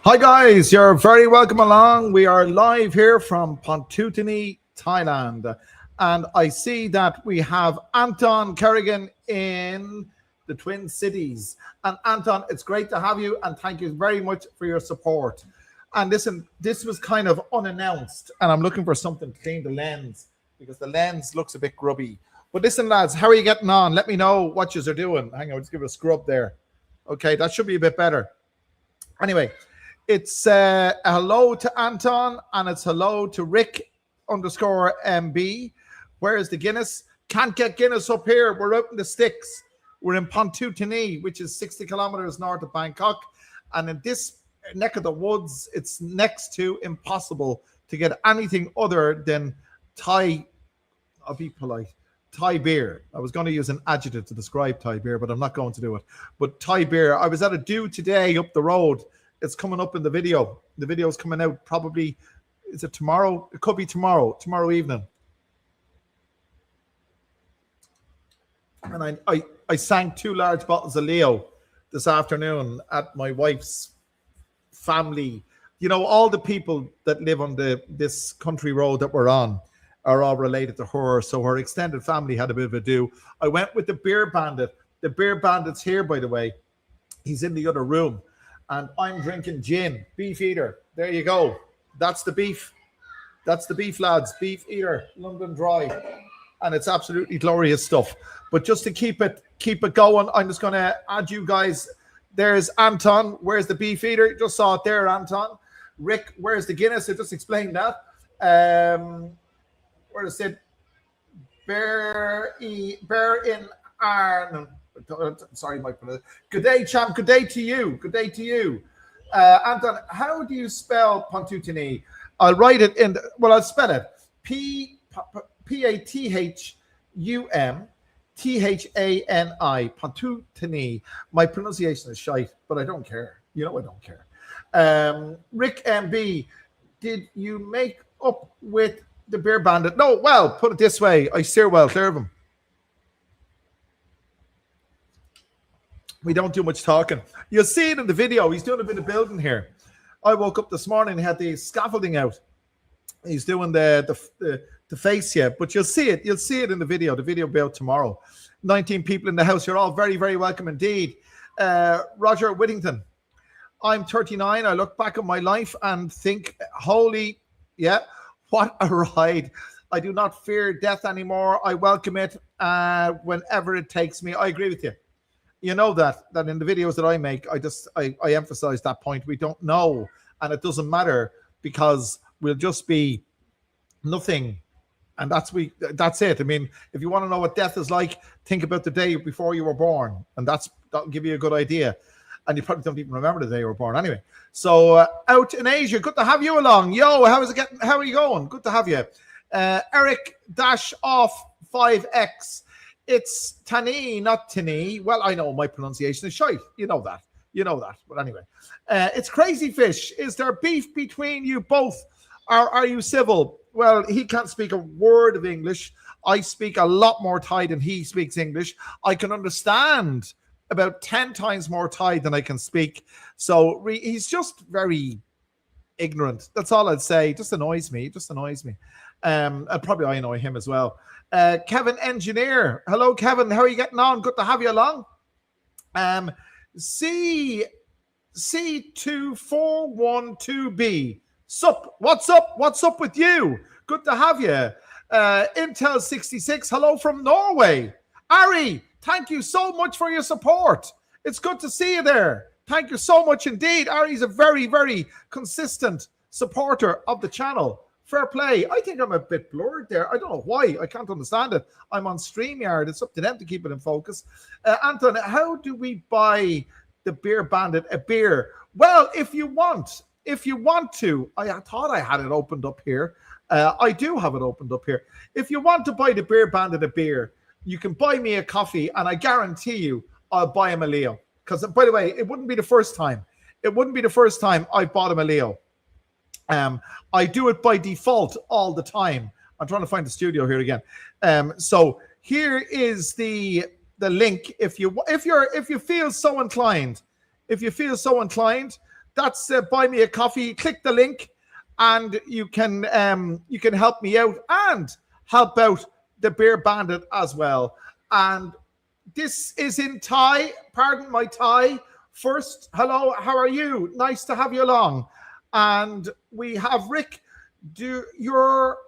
Hi guys, you're very welcome along. We are live here from Pathum, Thailand. And I see that we have Anton Kerrigan in the Twin Cities. And Anton, it's great to have you and thank you very much for your support. And listen, this was kind of unannounced and I'm looking for something to clean the lens because the lens looks a bit grubby. But listen lads, how are you getting on? Let me know what you are doing. Hang on, let's give it a scrub there. Okay, that should be a bit better. Anyway, it's a hello to Anton and it's hello to Rick _MB. Where is the Guinness? Can't get Guinness up here. We're out in the sticks. We're in Pathum, which is 60 kilometers north of Bangkok. And in this neck of the woods, it's next to impossible to get anything other than Thai, I'll be polite, Thai beer. I was going to use an adjective to describe Thai beer, but I'm not going to do it. But Thai beer, I was at a do today up the road. It's coming up in the video. The video is coming out probably, is it tomorrow? It could be tomorrow evening. And I sank 2 large bottles of Leo this afternoon at my wife's family. You know, all the people that live on this country road that we're on are all related to her. So her extended family had a bit of a do. I went with the beer bandit. The beer bandit's here, by the way. He's in the other room. And I'm drinking gin, beef eater. There you go. That's the beef. That's the beef, lads. Beef eater, London Dry. And it's absolutely glorious stuff. But just to keep it going, I'm just going to add you guys. There's Anton. Where's the beef eater? You just saw it there, Anton. Rick, where's the Guinness? I just explained that. Where is it? Bear in Ireland. Sorry, Mike. Good day, champ. Good day to you. Good day to you. Anton, how do you spell Pathum? I'll write it in. I'll spell it. Pathum Thani. Pathum. My pronunciation is shite, but I don't care. You know I don't care. Rick MB, did you make up with the beer bandit? No, well, put it this way. I steer well clear of him. We don't do much talking. You'll see it in the video. He's doing a bit of building here. I woke up this morning and had the scaffolding out. He's doing the face here, but you'll see it. You'll see it in the video. The video will be out tomorrow. 19 people in the house. You're all very, very welcome indeed. Roger Whittington. I'm 39. I look back at my life and think, holy, yeah, what a ride. I do not fear death anymore. I welcome it whenever it takes me. I agree with you. You know that in the videos that I make, I emphasize that point. We don't know, and it doesn't matter because we'll just be nothing, and that's it. I mean, if you want to know what death is like, think about the day before you were born, and that'll give you a good idea. And you probably don't even remember the day you were born anyway. So out in Asia, good to have you along. Yo, how is it getting? How are you going? Good to have you. Eric off 5X. It's Thani, not Thani. Well, I know my pronunciation is shite. You know that. But anyway, it's Crazy Fish. Is there beef between you both? Are you civil? Well, he can't speak a word of English. I speak a lot more Thai than he speaks English. I can understand about 10 times more Thai than I can speak. So he's just very ignorant. That's all I'd say. It just annoys me. And probably I annoy him as well. Kevin Engineer. Hello, Kevin. How are you getting on? Good to have you along. C2412B. Sup? What's up? What's up with you? Good to have you. Intel 66. Hello from Norway. Ari, thank you so much for your support. It's good to see you there. Thank you so much indeed. Ari's a very, very consistent supporter of the channel. Fair play. I think I'm a bit blurred there. I don't know why. I can't understand it. I'm on StreamYard. It's up to them to keep it in focus. Anton, how do we buy the Beer Bandit a beer? Well, if you want to, I thought I had it opened up here. I do have it opened up here. If you want to buy the Beer Bandit a beer, you can buy me a coffee, and I guarantee you I'll buy him a Leo. Because, by the way, it wouldn't be the first time. I bought him a Leo. I do it by default all the time. I'm trying to find the studio here again. So here is the link. If you feel so inclined, That's Buy Me a Coffee. Click the link, and you can help me out and help out the Beer Bandit as well. And this is in Thai. Pardon my Thai. First, hello, how are you? Nice to have you along. And we have Rick. You're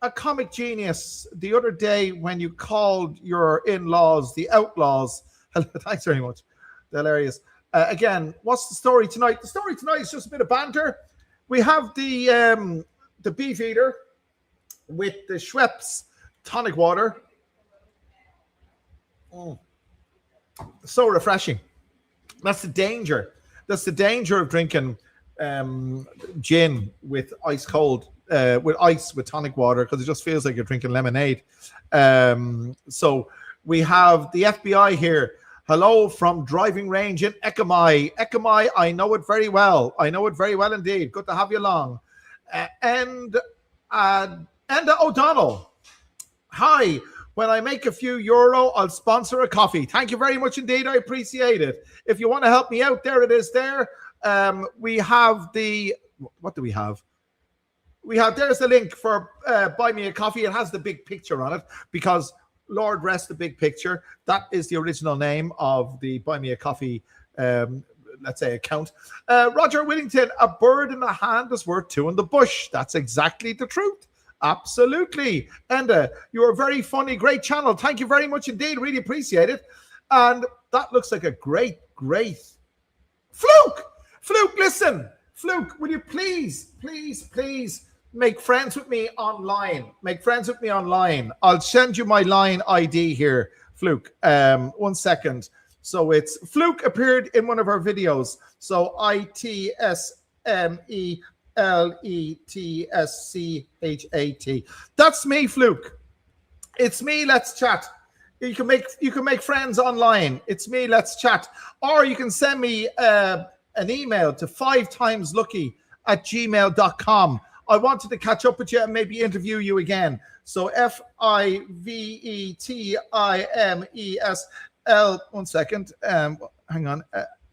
a comic genius. The other day when you called your in-laws the outlaws. Thanks very much. Hilarious. Again, what's the story tonight? The story tonight is just a bit of banter. We have the beef eater with the Schweppes tonic water. So refreshing. That's the danger. That's the danger of drinking gin with ice cold, with ice with tonic water, because it just feels like you're drinking lemonade. So we have the FBI here. Hello from driving range in Ekamai. Ekamai, I know it very well. I know it very well indeed. Good to have you along. And Enda O'Donnell. Hi. When I make a few euro, I'll sponsor a coffee. Thank you very much indeed. I appreciate it. If you want to help me out, there it is there. We have the... What do we have? There's the link for Buy Me a Coffee. It has the big picture on it because... Lord rest the big picture. That is the original name of the Buy Me a Coffee, let's say, account. Roger Whittington, a bird in the hand is worth two in the bush. That's exactly the truth. Absolutely. And you're a very funny, great channel. Thank you very much indeed. Really appreciate it. And that looks like a great Fluke. Fluke, listen. Fluke, will you please make friends with me online. Make friends with me online. I'll send you my line ID here, Fluke. 1 second. So it's Fluke appeared in one of our videos. So ITSMELETSCHAT. That's me, Fluke. It's me. Let's chat. You can make friends online. It's me. Let's chat. Or you can send me an email to 5timeslucky@gmail.com. I wanted to catch up with you and maybe interview you again. So FIVETIMESL. 1 second. Hang on.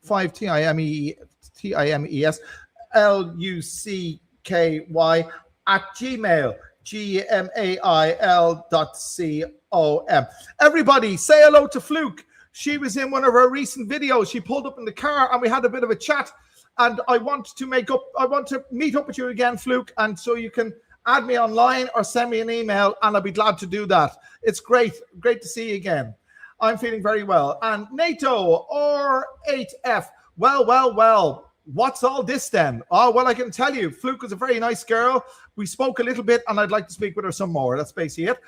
5TIMESLUCKY@gmail.com. Everybody say hello to Fluke. She was in one of our recent videos. She pulled up in the car and we had a bit of a chat. And I want to meet up with you again, Fluke. And so you can add me online or send me an email, and I'll be glad to do that. It's great to see you again. I'm feeling very well. And NATO or 8F. Well. What's all this then? Oh, well, I can tell you, Fluke was a very nice girl. We spoke a little bit, and I'd like to speak with her some more. That's basically it.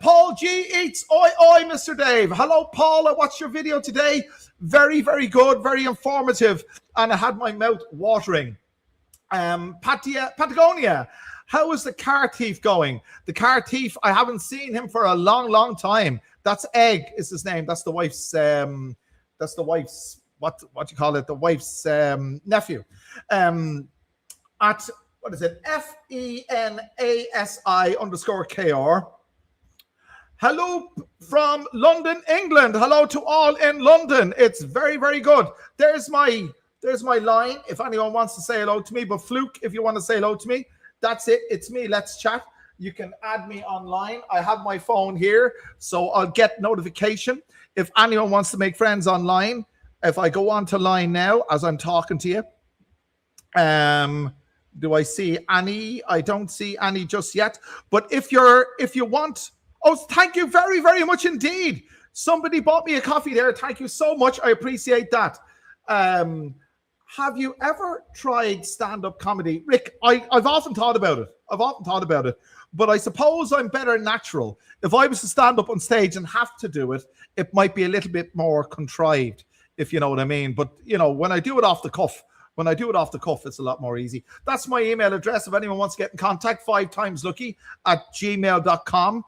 Paul G eats oi, Mr. Dave. Hello, Paul. I watched your video today. Very, very good, very informative, and I had my mouth watering. Patagonia, how is the car thief going? The car thief, I haven't seen him for a long time. That's Egg is his name. That's the wife's what do you call it? The wife's nephew. At what is it? FENASI_KR. Hello from London, England. Hello to all in London. It's very, very good. There's my line if anyone wants to say hello to me. But Fluke, if you want to say hello to me, that's it. It's me. Let's chat. You can add me online. I have my phone here, so I'll get notification if anyone wants to make friends online. If I go on to line now as I'm talking to you, do I see Annie? I don't see Annie just yet. But if you want, oh, thank you very, very much indeed. Somebody bought me a coffee there. Thank you so much. I appreciate that. Have you ever tried stand-up comedy? Rick, I've often thought about it. But I suppose I'm better natural. If I was to stand up on stage and have to do it, it might be a little bit more contrived, if you know what I mean. But, you know, when I do it off the cuff, it's a lot more easy. That's my email address. If anyone wants to get in contact, 5timeslucky@gmail.com.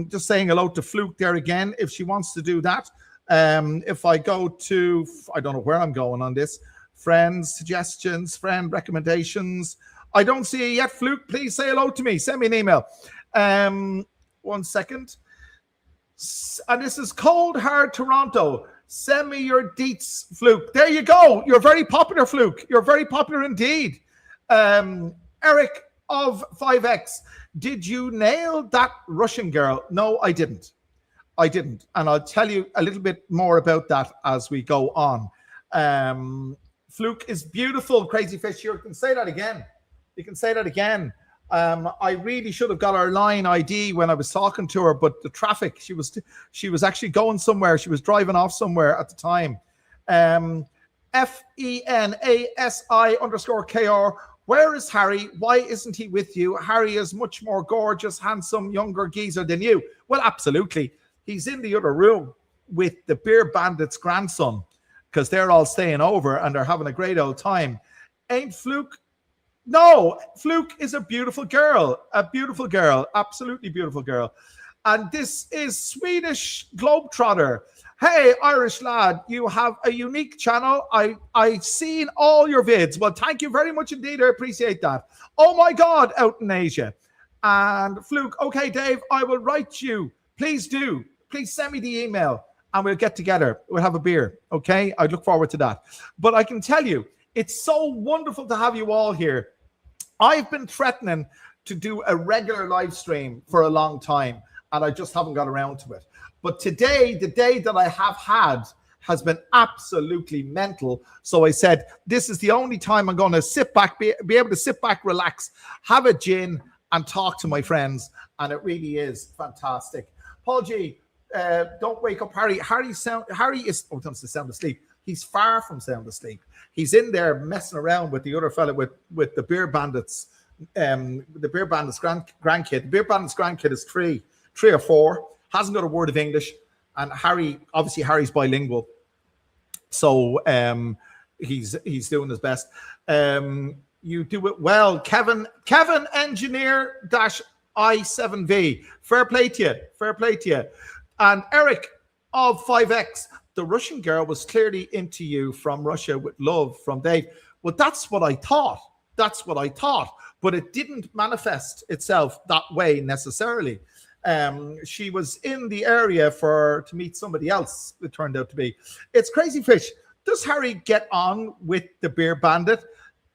Just saying hello to Fluke there again, if she wants to do that. If I go to, I don't know where I'm going on this, friends, suggestions, friend recommendations. I don't see it yet, Fluke. Please say hello to me. Send me an email. 1 second. And this is Cold Hard Toronto. Send me your deets, Fluke. There you go. You're very popular, Fluke. You're very popular indeed. Eric of 5X, did you nail that Russian girl? No, I didn't. And I'll tell you a little bit more about that as we go on. Fluke is beautiful, Crazy Fish. You can say that again. I really should have got her line ID when I was talking to her, but the traffic, she was actually going somewhere. She was driving off somewhere at the time. FENASI_KR. Where is Harry? Why isn't he with you? Harry is much more gorgeous, handsome, younger geezer than you. Well, absolutely. He's in the other room with the Beer Bandit's grandson because they're all staying over and they're having a great old time. Ain't Fluke? No, Fluke is a beautiful girl, absolutely beautiful girl. And this is Swedish Globetrotter. Hey, Irish lad, you have a unique channel. I've seen all your vids. Well, thank you very much indeed. I appreciate that. Oh my God, out in Asia. And Fluke, okay, Dave, I will write you. Please do. Please send me the email and we'll get together. We'll have a beer, okay? I look forward to that. But I can tell you, it's so wonderful to have you all here. I've been threatening to do a regular live stream for a long time, and I just haven't got around to it. But today, the day that I have had, has been absolutely mental. So I said, this is the only time I'm going to sit back, be able to sit back, relax, have a gin, and talk to my friends. And it really is fantastic. Paul G, don't wake up Harry. Harry is, don't sound asleep. He's far from sound asleep. He's in there messing around with the other fella with the Beer Bandits, the Beer Bandits grandkid. The Beer Bandits grandkid is three or four, hasn't got a word of English, and Harry's bilingual, so he's doing his best. You do it well, Kevin Engineer -I7V. Fair play to you. And Eric of 5X. The Russian girl was clearly into you from Russia with love from Dave. Well, that's what I thought. But it didn't manifest itself that way necessarily. She was in the area to meet somebody else, it turned out to be. It's Crazy Fish. Does Harry get on with the Beer Bandit?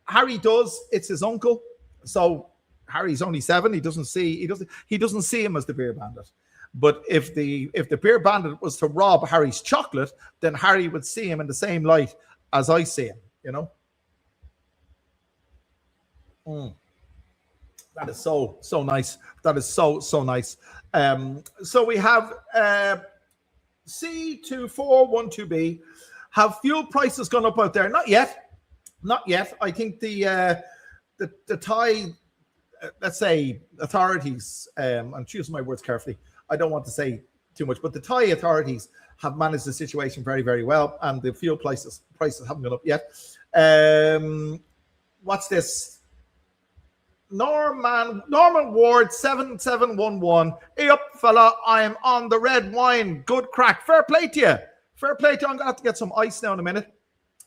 Harry does. It's his uncle. So Harry's only 7. He doesn't see him as the Beer Bandit. But if the Beer Bandit was to rob Harry's chocolate, then Harry would see him in the same light as I see him, you know? That is so nice. That is so nice. So we have C2412B. Have fuel prices gone up out there? Not yet. I think the Thai, let's say, authorities, I'm choosing my words carefully. I don't want to say too much, but the Thai authorities have managed the situation very, very well, and the fuel prices haven't gone up yet. What's this? Norman Ward 7711. Hey up, fella! I am on the red wine. Good crack. Fair play to you. I'm gonna have to get some ice now in a minute.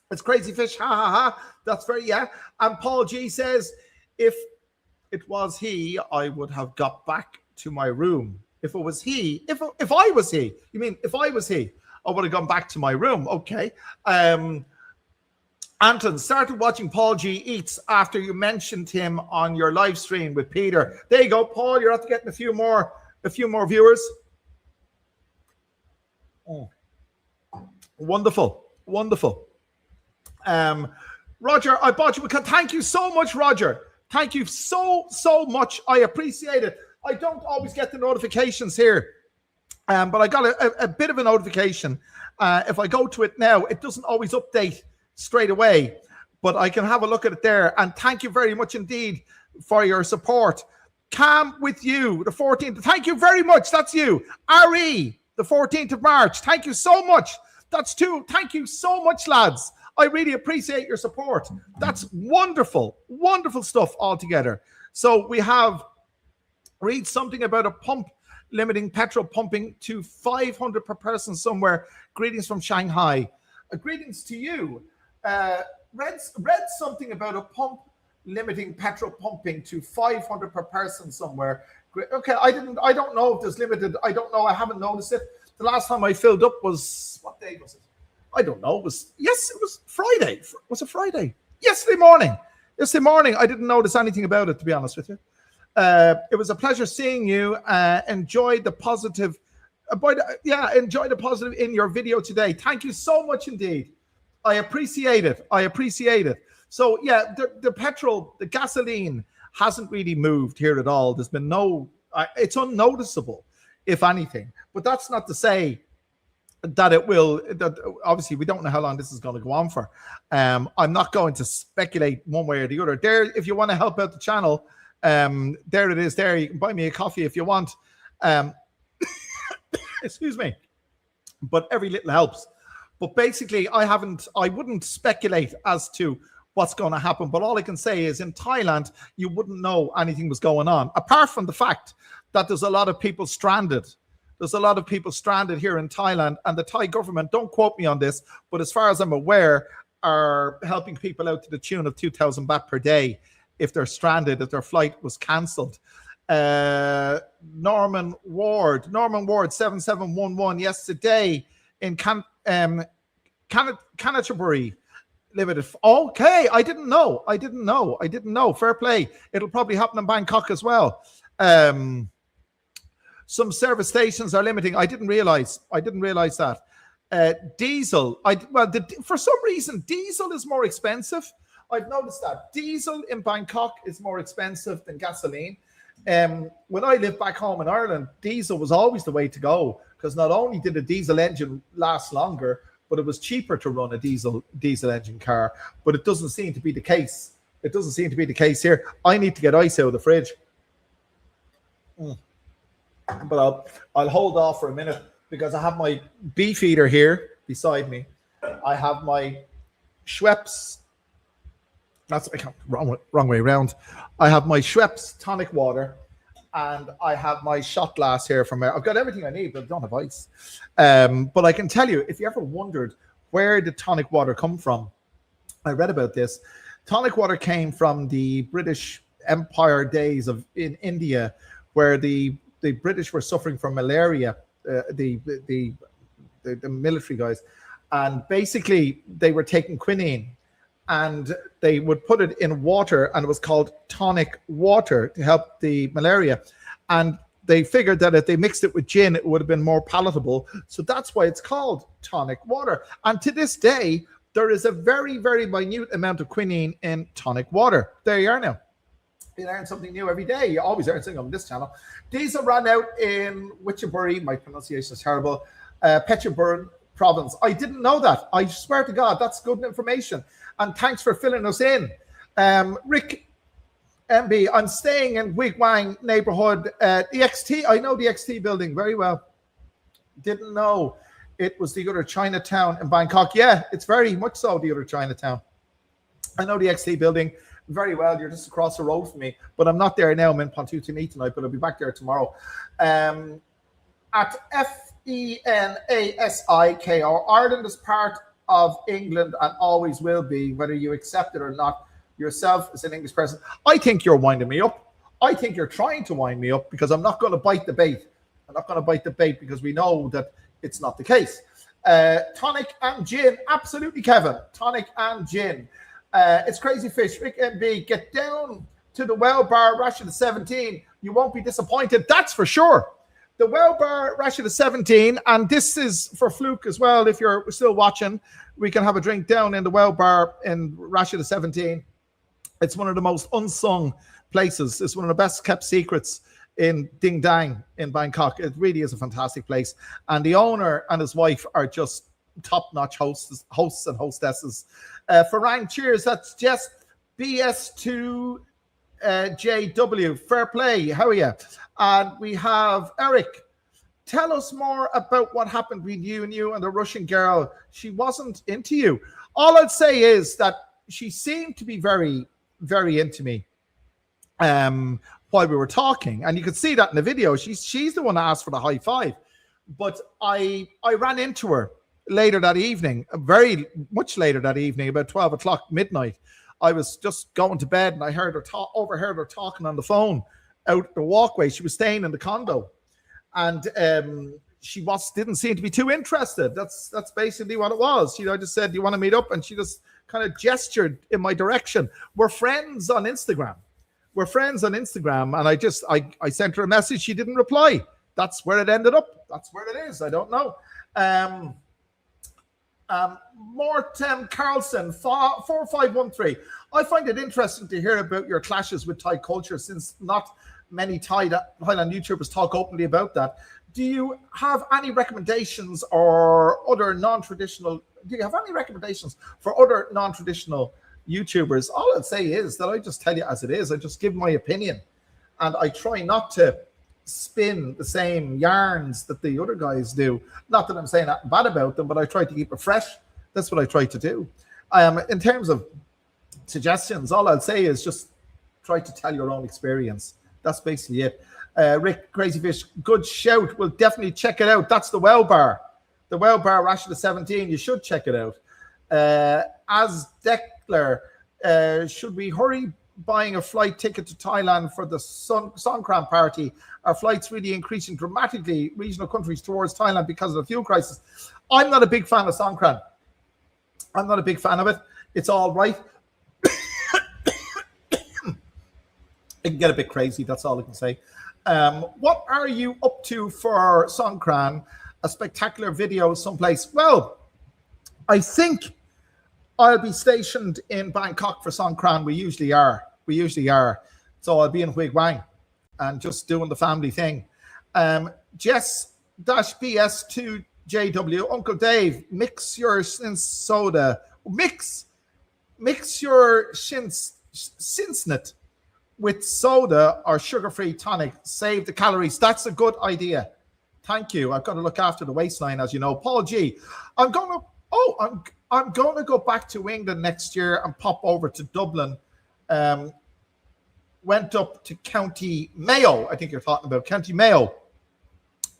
It's Crazy Fish. Ha ha ha. That's very And Paul G says, if it was he, I would have got back to my room. If it was he, if I was he, you mean if I was he, I would have gone back to my room. Okay. Anton started watching Paul G Eats after you mentioned him on your live stream with Peter. There you go, Paul. You're after getting a few more viewers. Oh. Wonderful. Roger, I bought you. Thank you so much, Roger. Thank you so much. I appreciate it. I don't always get the notifications here, but I got a bit of a notification. If I go to it now, it doesn't always update straight away, but I can have a look at it there. And thank you very much indeed for your support. Cam with you, the 14th. Thank you very much. That's you. RE, the 14th of March. Thank you so much. That's 2. Thank you so much, lads. I really appreciate your support. That's wonderful stuff altogether. So we have read something about a pump limiting petrol pumping to 500 per person somewhere. Greetings from Shanghai. Greetings to you. Read something about a pump limiting petrol pumping to 500 per person somewhere. Okay, I don't know if there's limited. I don't know. I haven't noticed it. The last time I filled up was, what day was it? I don't know. It was Friday. Was it Friday? Yesterday morning. I didn't notice anything about it, to be honest with you. It was a pleasure seeing you. Enjoy the positive. Enjoy the positive in your video today. Thank you so much indeed. I appreciate it. So yeah, the petrol, the gasoline hasn't really moved here at all. There's been it's unnoticeable, if anything. But that's not to say that it will. That obviously we don't know how long this is going to go on for. I'm not going to speculate one way or the other. There, if you want to help out the channel, there it is. There, you can buy me a coffee if you want. Excuse me, but every little helps. But basically, I wouldn't speculate as to what's going to happen. But all I can say is in Thailand, you wouldn't know anything was going on, apart from the fact that there's a lot of people stranded. There's a lot of people stranded here in Thailand, and the Thai government, don't quote me on this, but as far as I'm aware, are helping people out to the tune of 2,000 baht per day if they're stranded, if their flight was cancelled. Norman Ward 7711 yesterday in Canterbury Limited. Okay, I didn't know. Fair play. It'll probably happen in Bangkok as well. Some service stations are limiting. I didn't realize that. Diesel. For some reason, diesel is more expensive. I've noticed that diesel in Bangkok is more expensive than gasoline. When I lived back home in Ireland, diesel was always the way to go, because not only did a diesel engine last longer, but it was cheaper to run a diesel engine car. But it doesn't seem to be the case. It doesn't seem to be the case here. I need to get ice out of the fridge. But I'll hold off for a minute because I have my beef eater here beside me. I have my Schweppes. That's wrong way around. I have my Schweppes tonic water, and I have my shot glass here from. I've got everything I need, but I don't have ice. But I can tell you, if you ever wondered where did tonic water come from, I read about this. Tonic water came from the British Empire days in India, where the British were suffering from malaria. The military guys, and basically they were taking quinine. And they would put it in water, and it was called tonic water to help the malaria. And they figured that if they mixed it with gin, it would have been more palatable. So that's why it's called tonic water. And to this day, there is a very, very minute amount of quinine in tonic water. There you are now. You learn something new every day. You always learn something on this channel. Diesel ran out in Witcherbury. My pronunciation is terrible. Phetchaburi province. I didn't know that. I swear to God, that's good information. And thanks for filling us in. Rick MB, I'm staying in Wigwang neighborhood. The XT, I know the XT building very well. Didn't know it was the other Chinatown in Bangkok. Yeah, it's very much so the other Chinatown. I know the XT building very well. You're just across the road from me, but I'm not there now. I'm in Pontoon tonight, but I'll be back there tomorrow. At FENASIKO, Ireland is part of England and always will be, whether you accept it or not yourself as an English person. I think you're winding me up. I think you're trying to wind me up, because I'm not going to bite the bait. I'm not going to bite the bait because we know that it's not the case. Tonic and gin. Absolutely, Kevin. Tonic and gin. It's Crazy Fish. Rick MB, get down to the Well Bar Rashid 17. You won't be disappointed. That's for sure. The Well Bar Rashid 17, and this is for Fluke as well. If you're still watching, we can have a drink down in the Well Bar in Rashid 17. It's one of the most unsung places. It's one of the best kept secrets in Ding Dang in Bangkok. It really is a fantastic place. And the owner and his wife are just top-notch hosts and hostesses. Farang, cheers. That's just BS2JW. Fair play. How are you? And we have Eric. Tell us more about what happened between you and the Russian girl. She wasn't into you. All I'd say is that she seemed to be very, very into me while we were talking. And you could see that in the video. She's the one that asked for the high five. But I ran into her later that evening, very much later that evening, about 12 o'clock, midnight. I was just going to bed, and I overheard her talking on the phone out the walkway. She was staying in the condo, and she didn't seem to be too interested. That's basically what it was. I just said, "Do you want to meet up?" And she just kind of gestured in my direction. We're friends on Instagram. And I sent her a message. She didn't reply. That's where it ended up. That's where it is. I don't know. Morten Carlson, 4513. I find it interesting to hear about your clashes with Thai culture, since not many Thailand YouTubers talk openly about that. Do you have any recommendations for other non-traditional YouTubers? All I'd say is that I just tell you as it is. I just give my opinion, and I try not to spin the same yarns that the other guys do. Not that I'm saying that bad about them, but I try to keep it fresh. That's what I try to do. In terms of suggestions, all I'll say is just try to tell your own experience. That's basically it. Rick Crazyfish, good shout. We'll definitely check it out. That's the Well Bar. The Well Bar, Rashida 17. You should check it out. As Declar, should we hurry buying a flight ticket to Thailand for the Songkran party? Are flights really increasing dramatically, regional countries towards Thailand, because of the fuel crisis? I'm not a big fan of Songkran. I'm not a big fan of it. It's all right. It can get a bit crazy. That's all I can say. What are you up to for Songkran? A spectacular video someplace? Well, I think I'll be stationed in Bangkok for Songkran. We usually are. So I'll be in Huy Quang and just doing the family thing. Jess-BS2JW, Uncle Dave, mix your sins soda. Mix your sinsnet with soda or sugar-free tonic. Save the calories. That's a good idea. Thank you. I've got to look after the waistline, as you know. Paul G, I'm going to go back to England next year and pop over to Dublin. Went up to County Mayo. I think you're talking about County Mayo.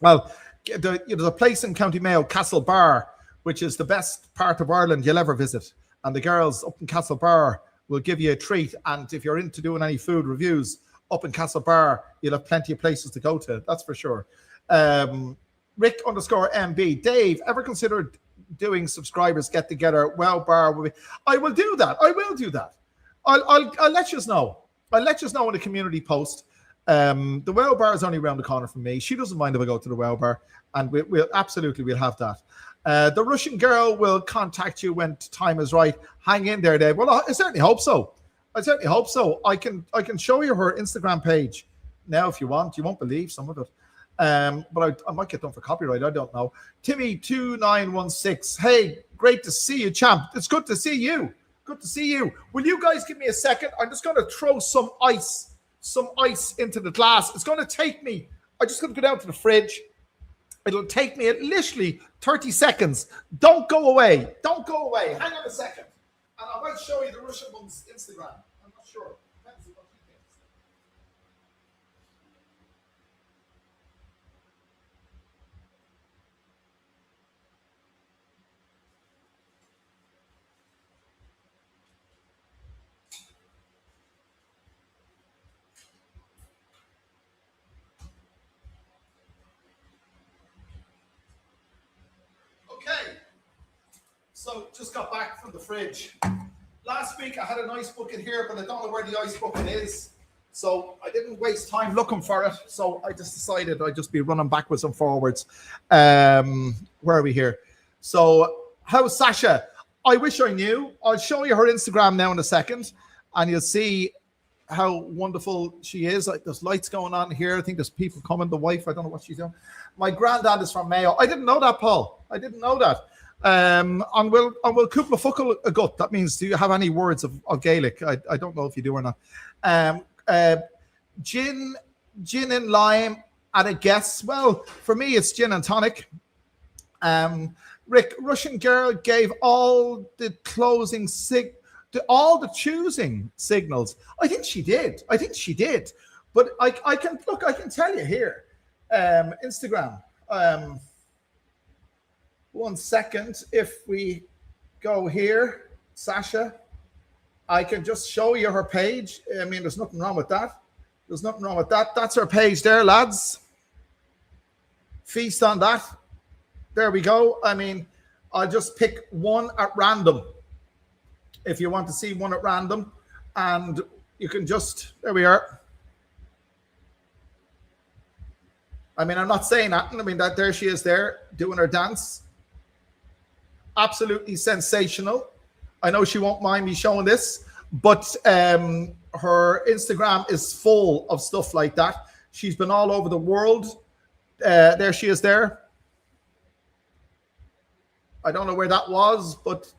Well, there's a place in County Mayo, Castlebar, which is the best part of Ireland you'll ever visit. And the girls up in Castlebar will give you a treat. And if you're into doing any food reviews up in Castlebar, you'll have plenty of places to go to. That's for sure. Rick_MB, Dave, ever considered doing subscribers get together? Well, bar, I will do that. I'll let you know. I'll let you know in the community post. The Well Bar is only around the corner from me. She doesn't mind if I go to the Well Bar, and we'll have that. The Russian girl will contact you when time is right. Hang in there, Dave. Well, I certainly hope so. I can show you her Instagram page now if you want. You won't believe some of it. But I might get done for copyright. I don't know. Timmy2916. Hey, great to see you, champ. It's good to see you. Will you guys give me a second? I'm just going to throw some ice into the glass. It's going to take me. I'm just going to go down to the fridge. It'll take me at literally 30 seconds. Don't go away. Hang on a second. And I might show you the Russian one's Instagram. I'm not sure. Depends on what you think. Okay, so just got back from the fridge. Last week I had an ice bucket here, but I don't know where the ice bucket is. So I didn't waste time looking for it. So I just decided I'd just be running backwards and forwards. Where are we here? So how's Sasha? I wish I knew. I'll show you her Instagram now in a second, and you'll see how wonderful she is. Like, there's lights going on here. I think there's people coming. The wife, I don't know what she's doing. My granddad is from Mayo. I didn't know that, Paul. I didn't know that. And will Kúpla Focal a gut. That means, do you have any words of Gaelic? I don't know if you do or not. Gin and lime at a guess. Well, for me, it's gin and tonic. Rick, Russian girl gave all the closing all the choosing signals. I think she did. But I can tell you here. Instagram. 1 second. If we go here, Sasha, I can just show you her page. I mean, there's nothing wrong with that. That's her page there, lads. feast on that. There we go. I mean, I'll just pick one at random if you want to see one at random, and you can just, there we are. I mean, I'm not saying that. I mean, that there she is there doing her dance. Absolutely sensational. I know she won't mind me showing this, but her Instagram is full of stuff like that. She's been all over the world. There she is there. I don't know where that was, but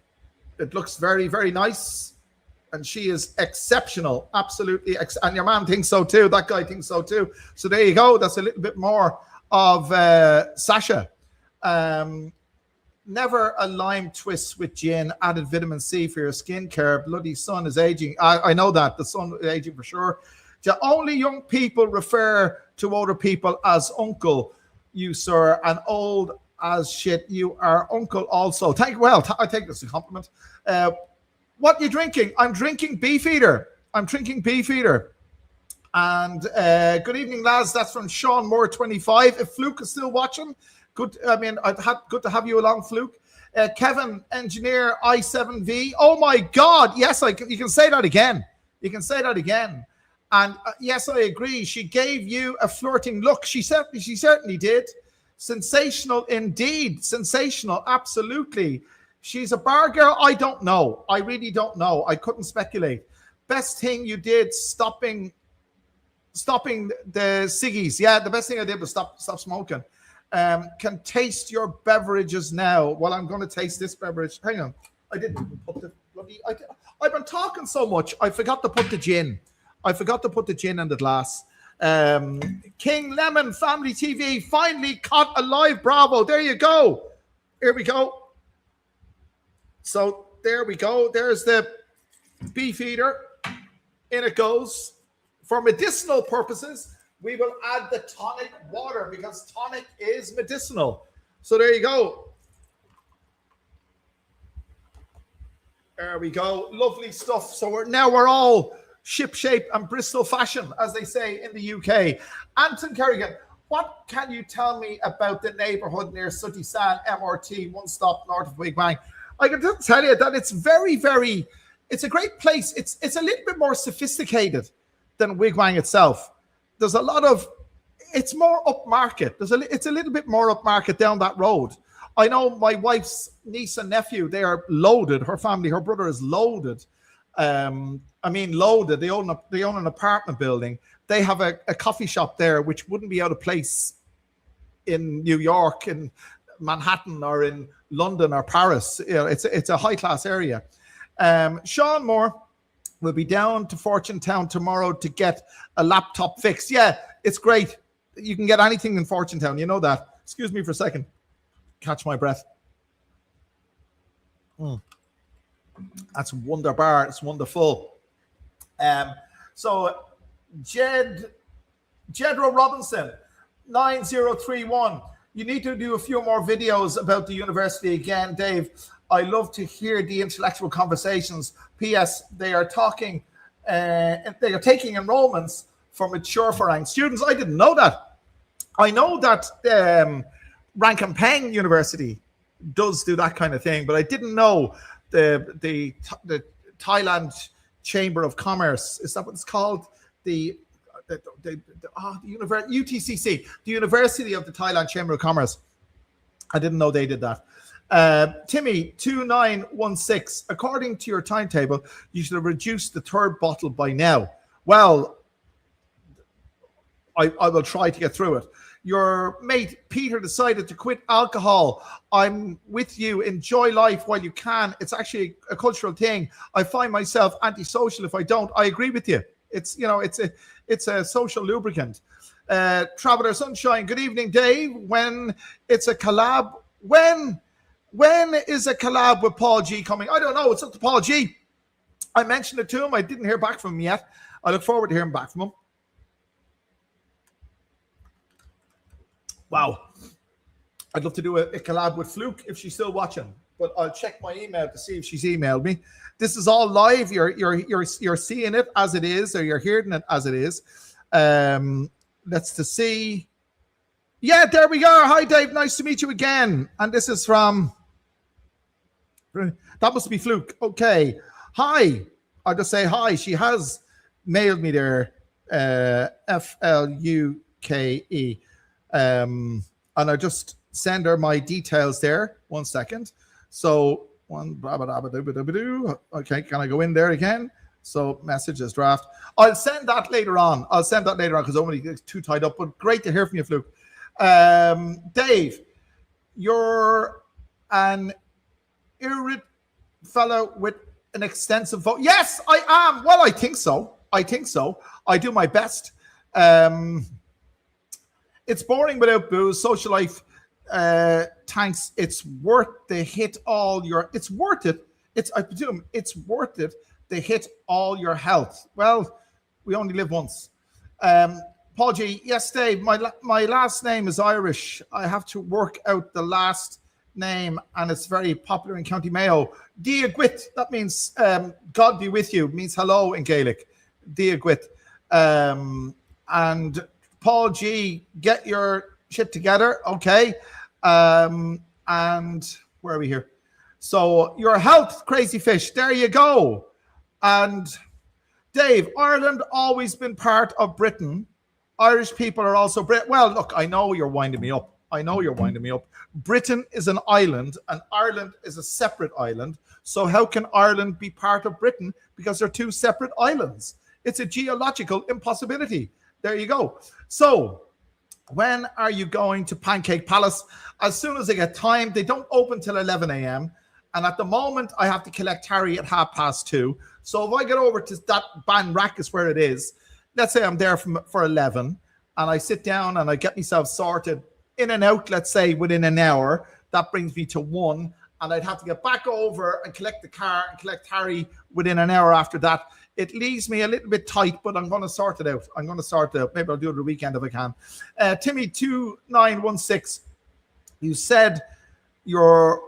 it looks very, very nice. And she is exceptional. Absolutely. And your man thinks so too. That guy thinks so too. So there you go. That's a little bit more of Sasha. Never a lime twist with gin. Added vitamin C for your skincare. Bloody sun is aging. I know that. The sun is aging for sure. The only young people refer to older people as uncle, you sir, and old as shit. You are uncle also. I take this as a compliment. What you drinking? I'm drinking Beefeater. And good evening, lads. That's from Sean Moore 25. If Fluke is still watching, good. I mean, good to have you along, Fluke. Kevin, engineer I7V. Oh my God! Yes, you can say that again. And yes, I agree. She gave you a flirting look. She certainly did. Sensational indeed. Sensational. Absolutely. She's a bar girl. I don't know. I really don't know. I couldn't speculate. Best thing you did, stopping the ciggies. Yeah, the best thing I did was stop smoking. Can taste your beverages now. Well, I'm going to taste this beverage. Hang on. I didn't put the bloody... I've been talking so much. I forgot to put the gin. In the glass. King Lemon Family TV finally caught alive. Bravo. There you go. Here we go. So there we go. There's the Beefeater. In it goes. For medicinal purposes, we will add the tonic water because tonic is medicinal. So there you go. There we go. Lovely stuff. So we're all ship-shape and Bristol fashion, as they say in the UK. Anton Kerrigan, what can you tell me about the neighbourhood near Sooty Sand MRT, one stop north of Wig Wang? I can tell you that it's very, very, it's a great place. It's a little bit more sophisticated than Wig Wang itself. There's a lot of, it's more upmarket. It's a little bit more upmarket down that road. I know my wife's niece and nephew, they are loaded. Her family, her brother is loaded. Loaded. They own an apartment building. They have a coffee shop there, which wouldn't be out of place in New York, in Manhattan, or in London or Paris. You know, it's a high class area. Sean Moore will be down to Fortune Town tomorrow to get a laptop fixed. Yeah, it's great. You can get anything in Fortune Town. You know that. Excuse me for a second. Catch my breath. That's wonderbar. It's wonderful. So Jedro Robinson 9031. You need to do a few more videos about the university again, Dave. I love to hear the intellectual conversations. P.S. They are taking enrollments for mature Farang students. I didn't know that. I know that Rankinpeng University does do that kind of thing, but I didn't know the Thailand Chamber of Commerce, is that what it's called? The UTCC, the University of the Thailand Chamber of Commerce. I didn't know they did that. Timmy 2916. According to your timetable, you should have reduced the third bottle by now. Well, I will try to get through it. Your mate Peter decided to quit alcohol. I'm with you. Enjoy life while you can. It's actually a cultural thing. I find myself antisocial if I don't. I agree with you. It's a social lubricant. Traveler Sunshine. Good evening, Dave. When it's a collab, when is a collab with Paul G coming? I don't know. It's up to Paul G. I mentioned it to him. I didn't hear back from him yet. I look forward to hearing back from him. Wow. I'd love to do a collab with Fluke if she's still watching, but I'll check my email to see if she's emailed me. This is all live. You're seeing it as it is, or you're hearing it as it is. Let's to see. Yeah, there we are. Hi, Dave. Nice to meet you again. And this is from... That must be Fluke. Okay. Hi. I'll just say hi. She has mailed me there. Fluke. And I just send her my details there. 1 second. So, okay, can I go in there again? So, messages, draft. I'll send that later on. Because I don't want to get too tied up. But great to hear from you, Fluke. Dave, you're an irate fellow with an extensive vote. Yes, I am. Well, I think so. I do my best. It's boring without booze. Social life tanks. It's worth the hit all your... It's worth it. I presume it's worth it to hit all your health. Well, we only live once. Paul G, yes, Dave, my last name is Irish. I have to work out the last name, and it's very popular in County Mayo. Diagwit, that means God be with you, means hello in Gaelic. Diagwit. And Paul G, get your shit together, okay? And where are we here? So your health, crazy fish, there you go. And Dave, Ireland always been part of Britain. Irish people are also Brit. Well, look, I know you're winding me up. Britain is an island and Ireland is a separate island. So how can Ireland be part of Britain? Because they're two separate islands. It's a geological impossibility. There you go. So when are you going to Pancake Palace? As soon as I get time. They don't open till 11 a.m. And at the moment, I have to collect Harry at 2:30. So if I get over to that Banrackus where it is, let's say I'm there for 11 and I sit down and I get myself sorted in and out, let's say within an hour, that brings me to 1, and I'd have to get back over and collect the car and collect Harry within an hour after that. It leaves me a little bit tight, but I'm going to sort it out. Maybe I'll do it the weekend if I can. Timmy2916, you said your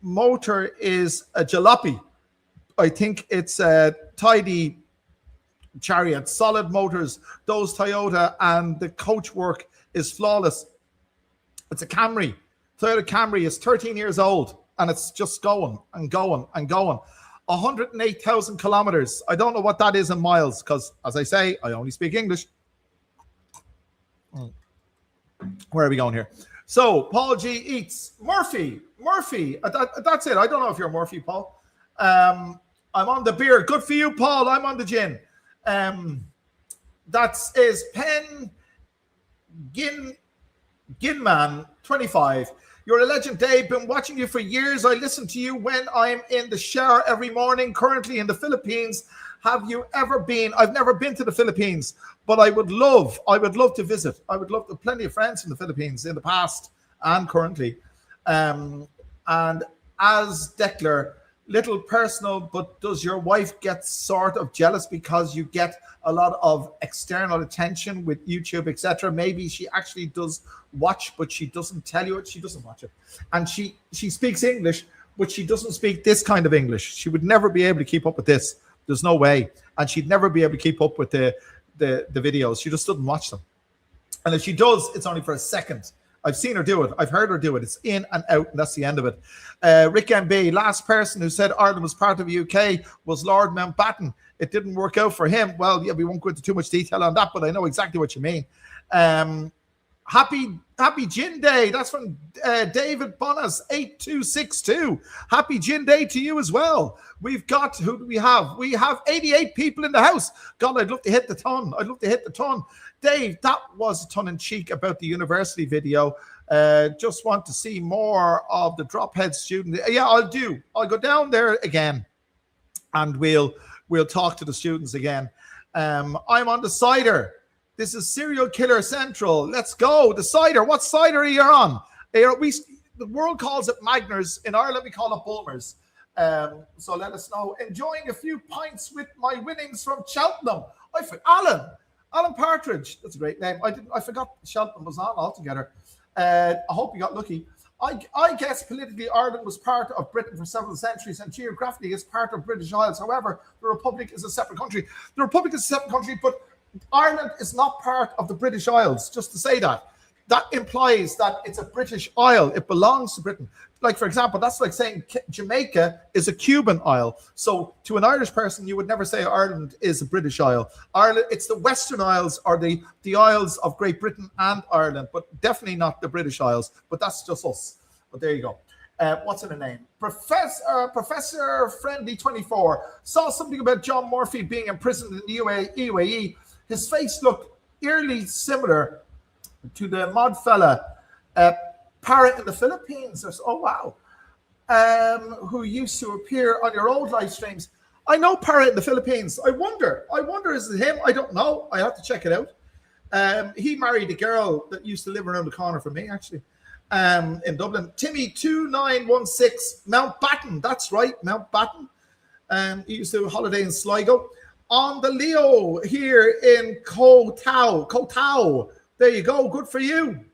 motor is a jalopy. I think it's a tidy chariot, solid motors, those Toyota, and the coach work is flawless. It's a Camry. Toyota Camry is 13 years old and it's just going and going and going. 108,000 kilometers. I don't know what that is in miles because, as I say, I only speak English. Where are we going here? So Paul G eats Murphy. That's it. I don't know if you're Murphy, Paul. I'm on the beer. Good for you, Paul. I'm on the gin. That is Pen Ginman 25. You're a legend, Dave. Been watching you for years. I listen to you when I'm in the shower every morning. Currently in the Philippines. Have you ever been? I've never been to the Philippines, but I would love to visit. I would love to. Plenty of friends in the Philippines in the past and currently. And as Declan, little personal, but does your wife get sort of jealous because you get a lot of external attention with YouTube, etc.? Maybe she actually does watch, but she doesn't tell you it. She doesn't watch it. And she speaks English, but she doesn't speak this kind of English. She would never be able to keep up with this. There's no way. And she'd never be able to keep up with the videos. She just doesn't watch them. And if she does, it's only for a second. I've seen her do it. I've heard her do it. It's in and out, and that's the end of it. Rick MB, last person who said Ireland was part of the UK was Lord Mountbatten. It didn't work out for him. Well, yeah, we won't go into too much detail on that, but I know exactly what you mean. Happy Gin Day. That's from David Bonas 8262. Happy Gin Day to you as well. We've got, who do we have? We have 88 people in the house. God, I'd love to hit the ton. Dave, that was tongue-in-cheek about the university video. Just want to see more of the Drophead student. Yeah, I'll do. I'll go down there again, and we'll talk to the students again. I'm on the cider. This is Serial Killer Central. Let's go. The cider. What cider are you on? The world calls it Magners. In Ireland, we call it Bulmers. So let us know. Enjoying a few pints with my winnings from Cheltenham. Alan Partridge. That's a great name. I forgot Cheltenham was on altogether. I hope you got lucky. I guess politically Ireland was part of Britain for several centuries and geographically is part of British Isles. However, the Republic is a separate country. But Ireland is not part of the British Isles, just to say that. that implies that it's a British isle. It belongs to Britain. Like, for example, that's like saying Jamaica is a Cuban isle. So to an Irish person, you would never say Ireland is a British isle. Ireland, it's the Western Isles, or the Isles of Great Britain and Ireland, but definitely not the British Isles. But that's just us. But there you go. What's in the name? Professor Friendly 24 saw something about John Murphy being imprisoned in the UAE. His face looked eerily similar to the mod fella Parrot in the Philippines. Oh wow, who used to appear on your old live streams. I know Parrot in the Philippines. I wonder, is it him? I don't know. I have to check it out. He married a girl that used to live around the corner from me, actually, in Dublin. Timmy 2916 Mountbatten. That's right, Mountbatten. He used to holiday in Sligo. On the Leo here in Koh Tao. There you go. Good for you.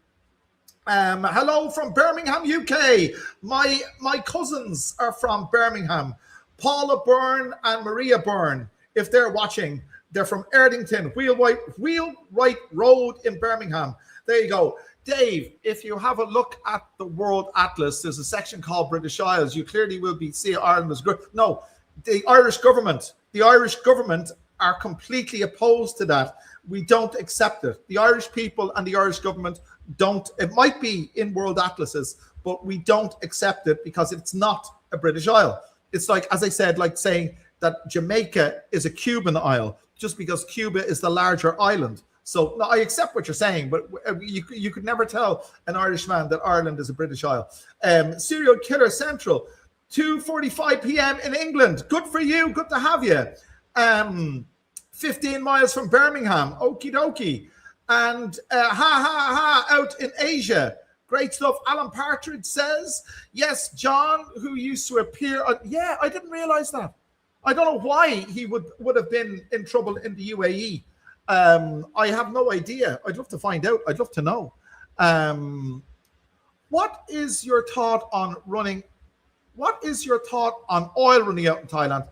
Hello from Birmingham, UK. My cousins are from Birmingham. Paula Byrne and Maria Byrne. If they're watching, they're from Erdington, Wheelwright Road in Birmingham. There you go. Dave, if you have a look at the World Atlas, there's a section called British Isles. You clearly will see Ireland as good. No, the Irish government are completely opposed to that. We don't accept it. The Irish people and the Irish government don't. It might be in world atlases, but we don't accept it because it's not a British isle. It's like, as I said, like saying that Jamaica is a Cuban isle just because Cuba is the larger island. So no, I accept what you're saying, but you could never tell an Irishman that Ireland is a British isle. Serial Killer Central, 2:45 p.m. in England. Good for you. Good to have you. 15 miles from Birmingham. Okie dokie. And out in Asia. Great stuff. Alan Partridge says, yes, John, who used to appear on, yeah, I didn't realize that. I don't know why he would have been in trouble in the UAE. I have no idea. I'd love to find out. I'd love to know. What is your thought on running? What is your thought on oil running out in Thailand?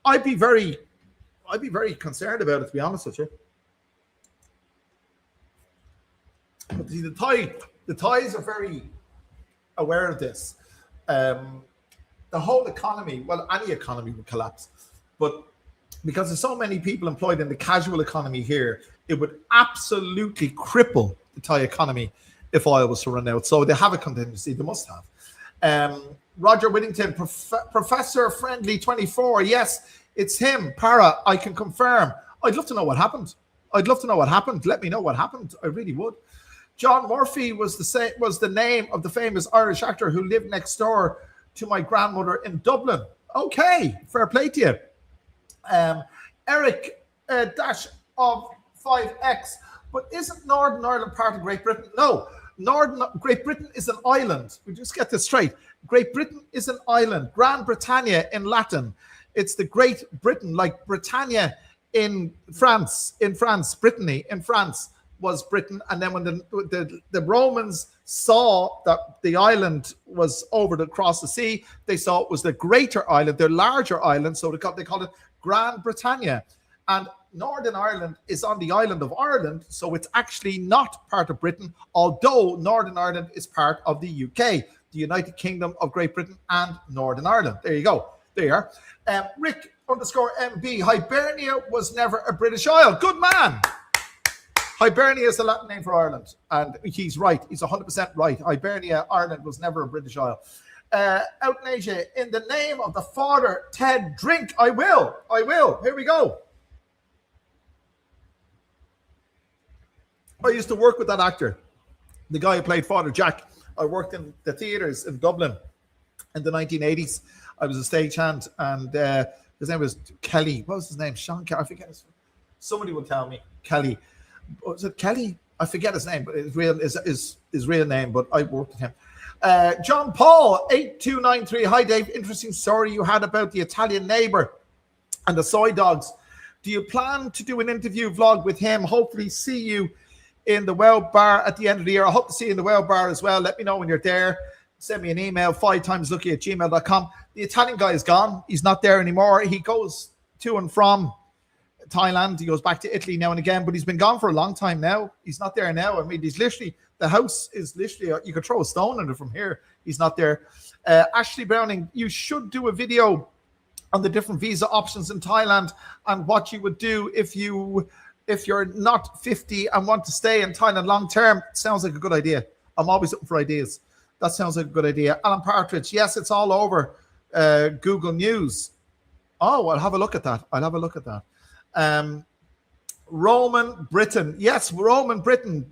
I'd be very concerned about it, to be honest with you. But see, the Thais are very aware of this. The whole economy, well, any economy would collapse, but because there's so many people employed in the casual economy here, it would absolutely cripple the Thai economy if oil was to run out. So they have a contingency. They must have. Roger Whittington, Professor Friendly 24. Yes, it's him. Para, I can confirm. I'd love to know what happened. Let me know what happened. I really would. John Murphy was the name of the famous Irish actor who lived next door to my grandmother in Dublin. Okay, fair play to you. Eric dash of 5X. But isn't Northern Ireland part of Great Britain? No, Great Britain is an island. We just get this straight. Great Britain is an island. Gran Britannia in Latin. It's the Great Britain, like Britannia in France. Brittany in France was Britain. And then when the Romans saw that the island was across the sea, they saw it was the greater island, the larger island. So they called it Gran Britannia. And Northern Ireland is on the island of Ireland, so it's actually not part of Britain, although Northern Ireland is part of the UK, the United Kingdom of Great Britain and Northern Ireland. There you go. There you are. Rick _MB, Hibernia was never a British isle. Good man. Hibernia is the Latin name for Ireland, and he's right. He's 100% right. Hibernia, Ireland was never a British isle. Out in Asia, in the name of the Father, Ted, drink. I will. Here we go. I used to work with that actor, the guy who played Father Jack. I worked in the theatres in Dublin in the 1980s. I was a stagehand, and his name was Kelly. What was his name? Sean Kelly. I forget his name. Somebody will tell me. Kelly. Was it Kelly? I forget his name, but his real name, but I worked with him. John Paul, 8293. Hi, Dave. Interesting story you had about the Italian neighbour and the soy dogs. Do you plan to do an interview vlog with him? Hopefully see you in the Well Bar at the end of the year. I hope to see you in the Well Bar as well. Let me know when you're there. Send me an email, 5timeslucky@gmail.com. The Italian guy is gone. He's not there anymore. He goes to and from Thailand. He goes back to Italy now and again, but he's been gone for a long time now. He's not there now. I mean, he's literally The house is literally, you could throw a stone at it from here. He's not there. Ashley Browning, you should do a video on the different visa options in Thailand and what you would do if you're not 50 and want to stay in Thailand long term. Sounds like a good idea. I'm always looking for ideas. That sounds like a good idea. Alan Partridge, yes, it's all over Google News. Oh, I'll have a look at that. Roman Britain. Yes, Roman Britain.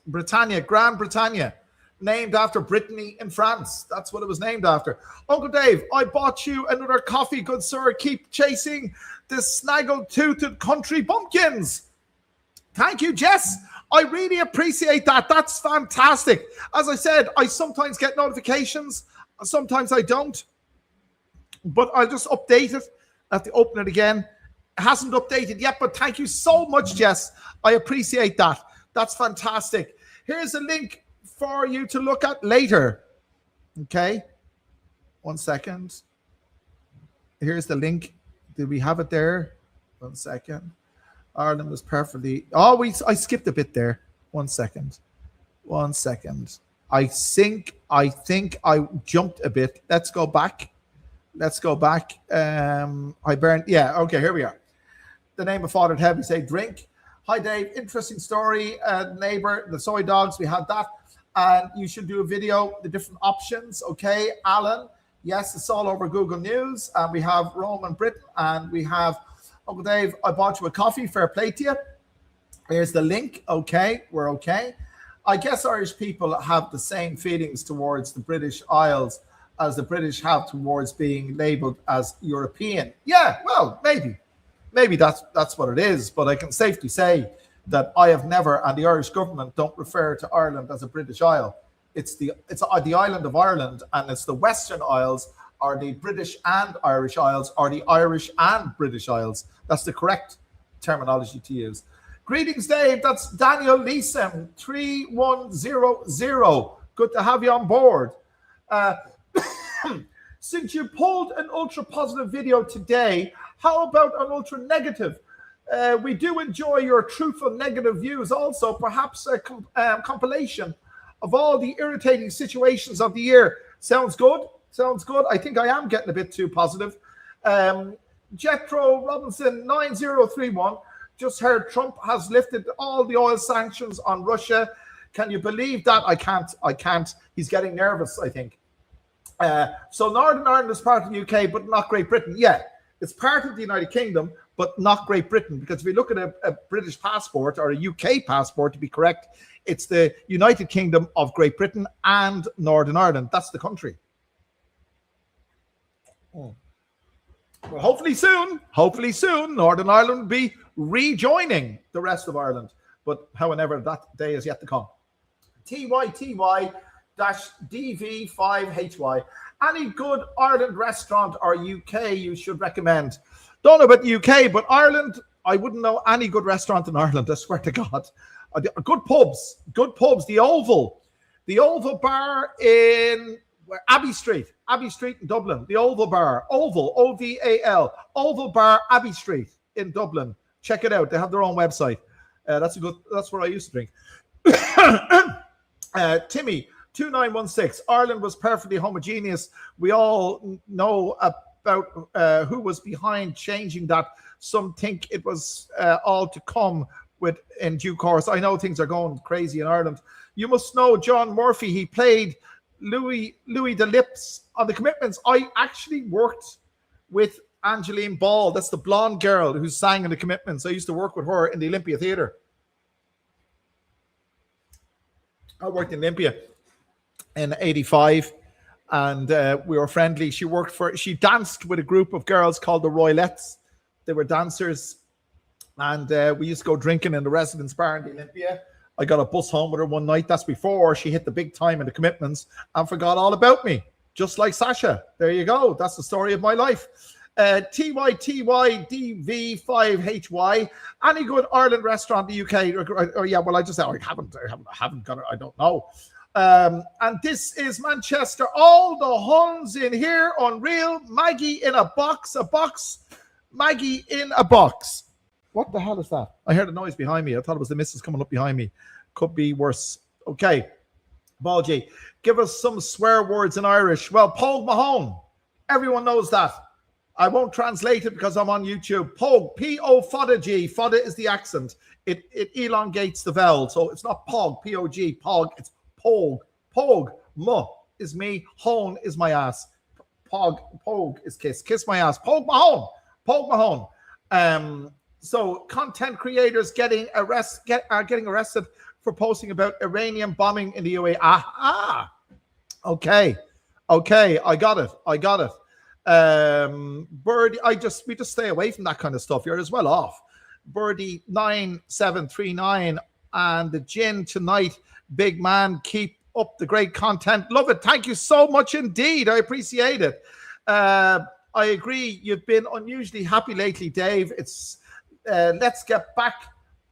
Britannia, Grand Britannia. Named after Brittany in France. That's what it was named after. Uncle Dave, I bought you another coffee, good sir. Keep chasing the snaggle-toothed country bumpkins. Thank you, Jess. I really appreciate that. That's fantastic. As I said, I sometimes get notifications. Sometimes I don't. But I'll just update it. I have to open it again. It hasn't updated yet, but thank you so much, Jess. I appreciate that. That's fantastic. Here's a link for you to look at later. Okay. 1 second. Here's the link. Did we have it there? 1 second. Ireland was perfectly... Oh, I skipped a bit there. 1 second. 1 second. I think I jumped a bit. Let's go back. I burned... Yeah, okay, here we are. The name of Father Heavy say drink. Hi, Dave. Interesting story. Neighbor, the soy dogs, we had that. And you should do a video, the different options. Okay, Alan. Yes, it's all over Google News. And we have Rome and Britain. And we have Uncle Dave, I bought you a coffee. Fair play to you. Here's the link. Okay, we're okay. I guess Irish people have the same feelings towards the British Isles as the British have towards being labelled as European. Yeah, well, maybe that's what it is. But I can safely say that I have never, and the Irish government don't refer to Ireland as a British Isle. It's the island of Ireland, and it's the Western Isles, or the British and Irish Isles, or the Irish and British Isles. That's the correct terminology to use. Greetings, Dave. That's Daniel Leeson, 3100. Good to have you on board. Since you pulled an ultra positive video today, how about an ultra negative? We do enjoy your truthful negative views also, perhaps a compilation of all the irritating situations of the year. Sounds good. I think I am getting a bit too positive. Jethro Robinson 9031 just heard Trump has lifted all the oil sanctions on Russia. Can you believe that? I can't. He's getting nervous, I think. So Northern Ireland is part of the UK, but not Great Britain. Yeah, it's part of the United Kingdom, but not Great Britain. Because if you look at a British passport, or a UK passport to be correct, it's the United Kingdom of Great Britain and Northern Ireland. That's the country. Well, hopefully soon, Northern Ireland will be rejoining the rest of Ireland. But however, that day is yet to come. TYTY-DV5HY. Any good Ireland restaurant or UK you should recommend? Don't know about the UK, but Ireland, I wouldn't know any good restaurant in Ireland, I swear to God. Good pubs. The Oval Bar in Abbey Street in Dublin. The Oval Bar, OVAL, Oval Bar, Abbey Street in Dublin. Check it out. They have their own website. That's where I used to drink. Timmy 2916. Ireland was perfectly homogeneous. We all know about who was behind changing that. Some think it was all to come with in due course. I know things are going crazy in Ireland. You must know John Murphy. He played Louis the Lips on The Commitments. I actually worked with Angeline Ball. That's the blonde girl who sang in The Commitments. I used to work with her in the Olympia Theatre. I worked in Olympia in 85, and we were friendly. She danced with a group of girls called the Royalettes. They were dancers, and we used to go drinking in the residence bar in the Olympia. I got a bus home with her one night. That's before she hit the big time in The Commitments and forgot all about me, just like Sasha. There you go. That's the story of my life. TYTYDV5HY. Any good Ireland restaurant in the UK? Yeah, well, I haven't got it. I don't know. And this is Manchester. All the Huns in here. Unreal. Maggie in a box. Maggie in a box. What the hell is that? I heard a noise behind me. I thought it was the missus coming up behind me. Could be worse. Okay. Balji, give us some swear words in Irish. Well, Pogue Mahone. Everyone knows that. I won't translate it because I'm on YouTube. Pogue, P-O fodda G. Fodda is the accent. It elongates the vowel. So it's not Pog, P-O-G, Pog. It's Pogue. Pogue, mu is me. Hone is my ass. Pogue is kiss. Kiss my ass. Pogue Mahone. Pogue Mahone. So content creators are getting arrested for posting about Iranian bombing in the UAE. Okay, I got it. Birdie, we just stay away from that kind of stuff. You're as well off. Birdie 9739 and the gin tonight. Big man, keep up the great content. Love it. Thank you so much indeed. I appreciate it. I agree. You've been unusually happy lately, Dave. It's let's get back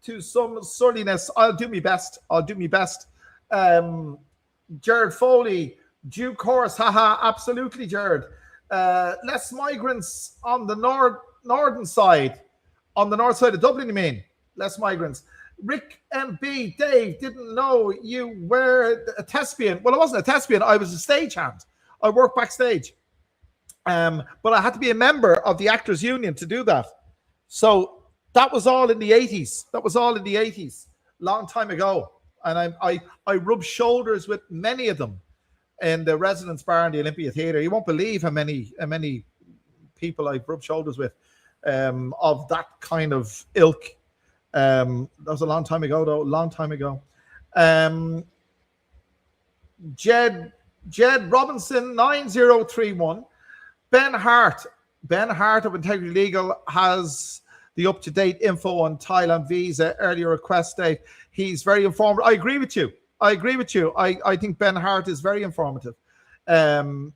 to some surliness. I'll do my best. Jared Foley, due course. Haha, absolutely, Jared. Less migrants on the northern side. On the north side of Dublin, you mean? Less migrants. Rick MB, Dave, didn't know you were a thespian. Well, I wasn't a thespian. I was a stagehand. I worked backstage. But I had to be a member of the Actors Union to do that. So that was all in the 80s. Long time ago. And I rubbed shoulders with many of them in the Residence Bar in the Olympia Theatre. You won't believe how many people I've rubbed shoulders with of that kind of ilk. That was a long time ago, though. Jed Robinson 9031. Ben Hart of Integrity Legal has the up-to-date info on Thailand visa, earlier request date. He's very informed. I agree with you. I think Ben Hart is very informative. Mr.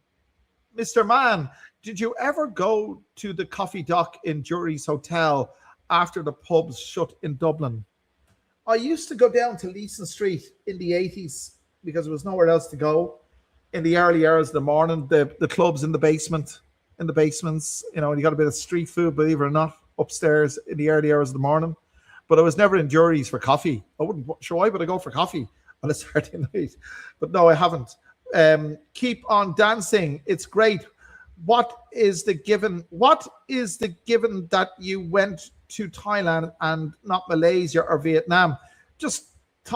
Mann, did you ever go to the Coffee Dock in Jury's Hotel after the pubs shut in Dublin? I used to go down to Leeson Street in the 80s because there was nowhere else to go. In the early hours of the morning, the clubs in the basements, you know, and you got a bit of street food, believe it or not, upstairs in the early hours of the morning. But I was never in Jury's for coffee. I wouldn't. Sure, why would I go for coffee on a Saturday night? But no, I haven't. Keep on dancing. It's great. What is the given that you went to Thailand and not Malaysia or Vietnam?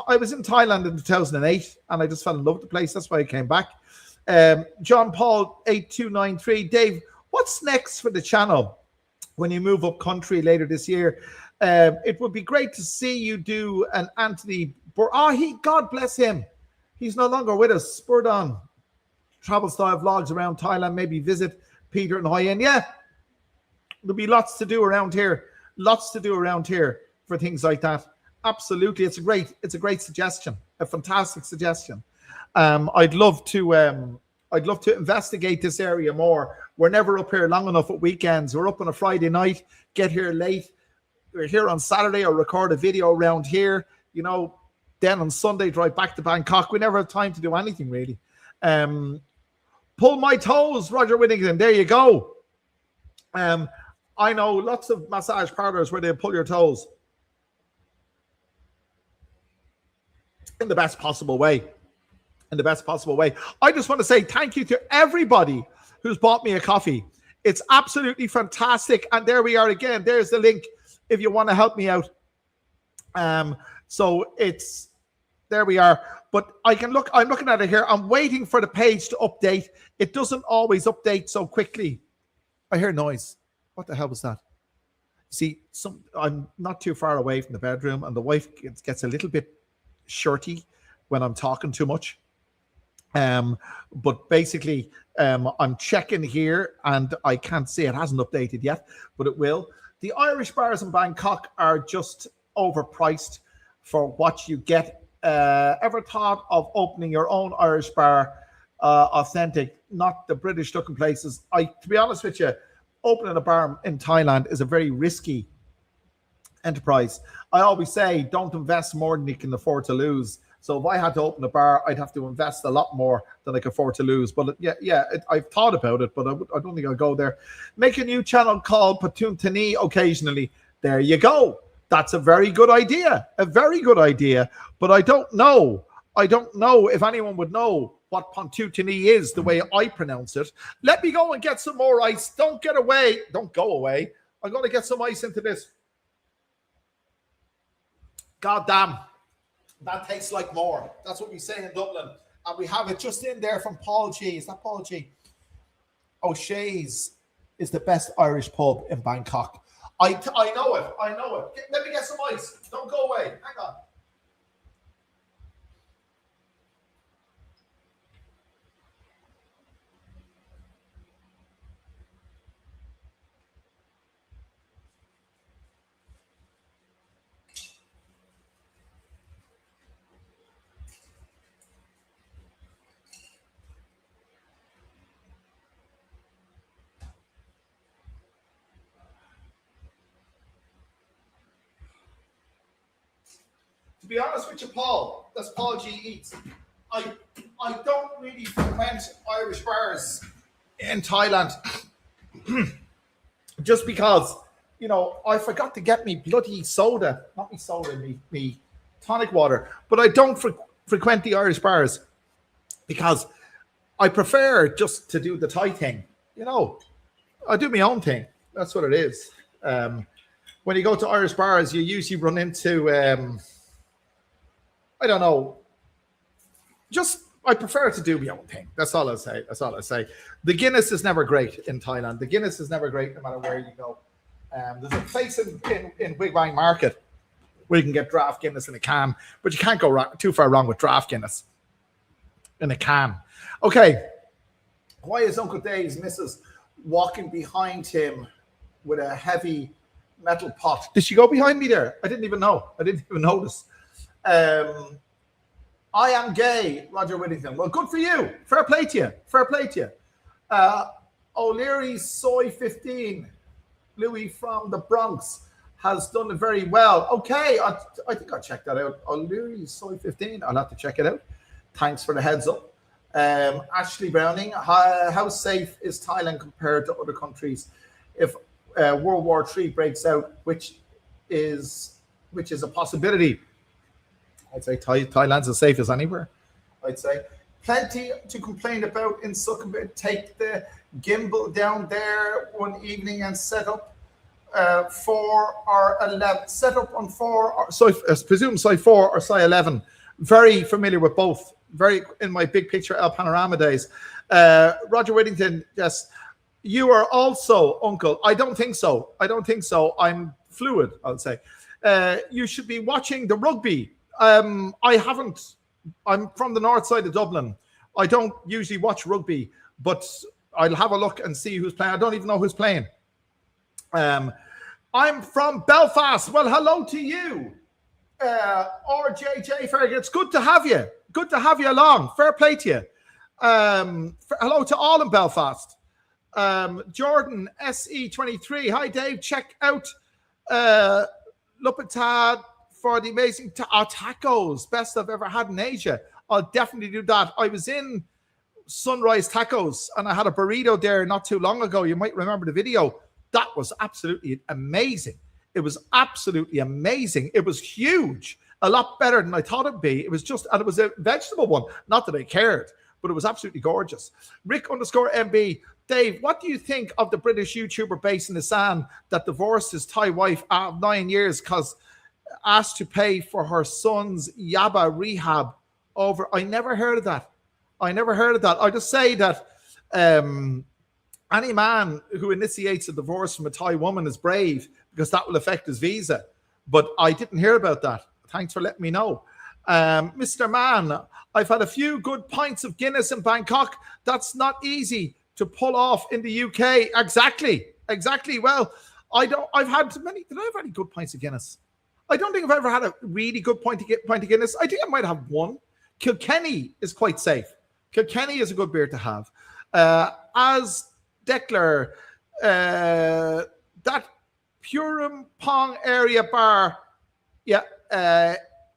I was in Thailand in 2008 and I just fell in love with the place. That's why I came back. John Paul 8293. Dave, what's next for the channel when you move up country later this year? It would be great to see you do an Anthony. God bless him. He's no longer with us. Spurred on travel style vlogs around Thailand. Maybe visit Peter and Hoi. And yeah, there'll be lots to do around here. For things like that. Absolutely, it's a great suggestion. A fantastic suggestion. I'd love to investigate this area more. We're never up here long enough at weekends. We're up on a Friday night, get here late. We're here on Saturday or record a video around here, you know, then on Sunday drive back to Bangkok. We never have time to do anything really. Pull my toes, Roger Whittington. There you go. I know lots of massage parlors where they pull your toes in the best possible way. I just want to say thank you to everybody who's bought me a coffee. It's absolutely fantastic. And there we are again. There's the link if you want to help me out. So there we are. But I'm looking at it here. I'm waiting for the page to update. It doesn't always update so quickly. I hear noise. What the hell was that? See, I'm not too far away from the bedroom, and the wife gets a little bit shirty when I'm talking too much. But basically, I'm checking here, and I can't see it hasn't updated yet, but it will. The Irish bars in Bangkok are just overpriced for what you get. Ever thought of opening your own Irish bar, authentic, not the British looking places? To be honest with you, opening a bar in Thailand is a very risky enterprise. I always say don't invest more than you can afford to lose. So if I had to open a bar, I'd have to invest a lot more than I can afford to lose. But I've thought about it, but I don't think I'll go there. Make a new channel called Pathum Thani occasionally. There you go. That's a very good idea. But I don't know. I don't know if anyone would know what Pontutini is the way I pronounce it. Let me go and get some more ice. Don't get away. Don't go away. I'm going to get some ice into this. God damn. That tastes like more. That's what we say in Dublin. And we have it just in there from Paul G. Is that Paul G? O'Shea's is the best Irish pub in Bangkok. I know it. I know it. Let me get some ice. Don't go away. Hang on. To be honest with you, Paul, that's Paul G Eats. I don't really frequent Irish bars in Thailand just because, you know, I forgot to get me bloody soda, not me soda, me tonic water, but I don't frequent the Irish bars because I prefer just to do the Thai thing. You know, I do my own thing. That's what it is. When you go to Irish bars, you usually run into I don't know. Just I prefer to do my own thing. That's all I say. That's all I say. The Guinness is never great in Thailand. The Guinness is never great no matter where you go. There's a place in Wig Wang Market where you can get draft Guinness in a can, but you can't go too far wrong with draft Guinness in a can. Okay. Why is Uncle Dave's missus walking behind him with a heavy metal pot? Did she go behind me there? I didn't even know. I didn't even notice. I am gay, Roger Whittington. Well, good for you. Fair play to you. Fair play to you. O'Leary Soy 15, Louis from the Bronx, has done it very well. Okay, I think I'll check that out. O'Leary Soy 15. I'll have to check it out. Thanks for the heads up. Ashley Browning, how safe is Thailand compared to other countries? If World War III breaks out, which is a possibility. I'd say Thailand's as safe as anywhere. I'd say plenty to complain about in Sukhumvit. Take the gimbal down there one evening and set up 4 or 11. Set up on 4 or so I presume side 4 or side 11. Very familiar with both. Very in my big picture El Panorama days. Roger Whittington, yes. You are also uncle. I don't think so. I don't think so. I'm fluid, I'll say. You should be watching the rugby. I haven't. I'm from the north side of Dublin. I don't usually watch rugby, but I'll have a look and see who's playing. I don't even know who's playing. I'm from Belfast. Well, hello to you, RJJ Fergus. It's good to have you. Good to have you along. Fair play to you. Hello to all in Belfast. Jordan SE23. Hi, Dave. Check out Lupatad for the amazing tacos, best I've ever had in Asia. I'll definitely do that. I was in Sunrise Tacos and I had a burrito there not too long ago. You might remember the video. That was absolutely amazing. It was absolutely amazing. It was huge, a lot better than I thought it'd be. It was just, and it was a vegetable one. Not that I cared, but it was absolutely gorgeous. Rick_MB, Dave, what do you think of the British YouTuber based in Isan that divorced his Thai wife after 9 years because asked to pay for her son's Yaba rehab over? I never heard of that. I never heard of that. I just say that any man who initiates a divorce from a Thai woman is brave because that will affect his visa. But I didn't hear about that. Thanks for letting me know. Mr. Man, I've had a few good pints of Guinness in Bangkok. That's not easy to pull off in the UK. Exactly. Well, I've had many. Did I have any good pints of Guinness? I don't think I've ever had a really good pint of Guinness. I think I might have one. Kilkenny is quite safe. Kilkenny is a good beer to have. As Declar, that Purum Pong area bar, yeah,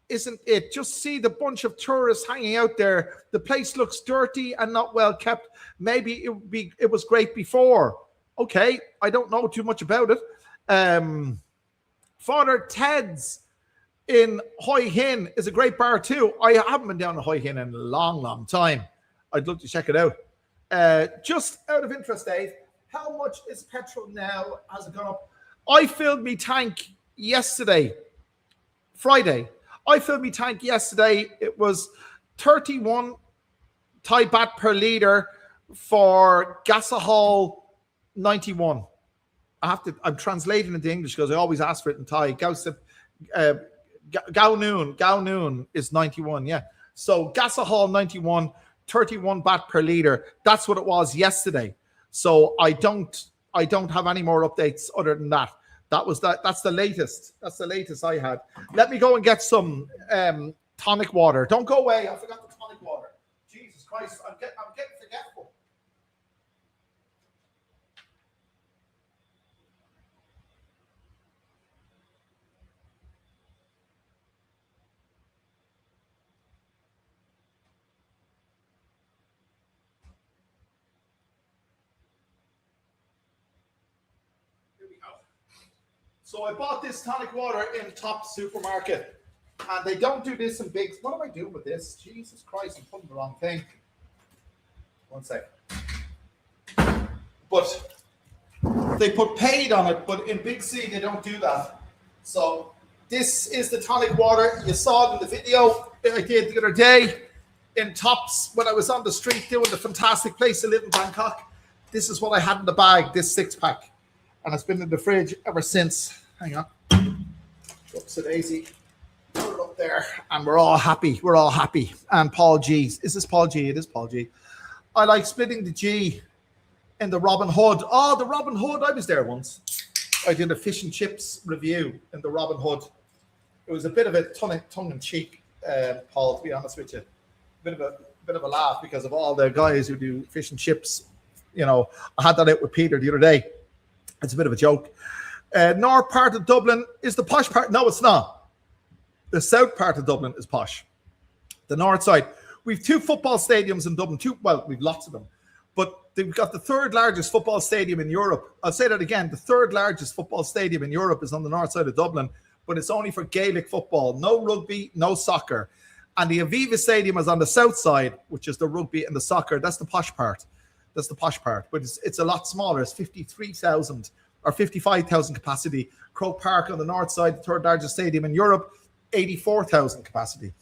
isn't it? Just see the bunch of tourists hanging out there. The place looks dirty and not well kept. Maybe it was great before. Okay, I don't know too much about it. Father Ted's in Hoi Hin is a great bar too. I haven't been down to Hoi Hin in a long, long time. I'd love to check it out. Just out of interest, Dave, how much is petrol now? Has it gone up? I filled me tank yesterday, Friday. I filled me tank yesterday. It was 31 Thai baht per litre for gasohol 91. I'm translating into English because I always ask for it in Thai. Gao noon is 91, yeah. So gasohol 91, 31 baht per litre. That's what it was yesterday. So I don't have any more updates other than that. That's the latest. That's the latest I had. Let me go and get some tonic water. Don't go away. I forgot the tonic water. Jesus Christ, I'm getting forgetful. So I bought this tonic water in Top Supermarket, and they don't do this in big. What am I doing with this? Jesus Christ, I'm putting the wrong thing. One sec. But they put paid on it, but in Big C they don't do that. So this is the tonic water. You saw it in the video I did the other day in Tops when I was on the street doing the fantastic place to live in Bangkok. This is what I had in the bag, this 6-pack. And it's been in the fridge ever since. Hang on. Whoops, a daisy. Put it up there. And we're all happy. We're all happy. And Paul G. Is this Paul G? It is Paul G. I like splitting the G in the Robin Hood. Oh, the Robin Hood. I was there once. I did a fish and chips review in the Robin Hood. It was a bit of a tongue-in-cheek, Paul, to be honest with you. Bit of a laugh because of all the guys who do fish and chips. You know, I had that out with Peter the other day. It's a bit of a joke. North part of Dublin is the posh part. No, it's not. The south part of Dublin is posh. The north side. We've 2 football stadiums in Dublin. We've lots of them. But they've got the 3rd largest football stadium in Europe. I'll say that again. The 3rd largest football stadium in Europe is on the north side of Dublin, but it's only for Gaelic football. No rugby, no soccer. And the Aviva Stadium is on the south side, which is the rugby and the soccer. That's the posh part. That's the posh part. But it's a lot smaller. It's 53,000 or 55,000 capacity. Croke Park on the north side, the 3rd largest stadium in Europe, 84,000 capacity.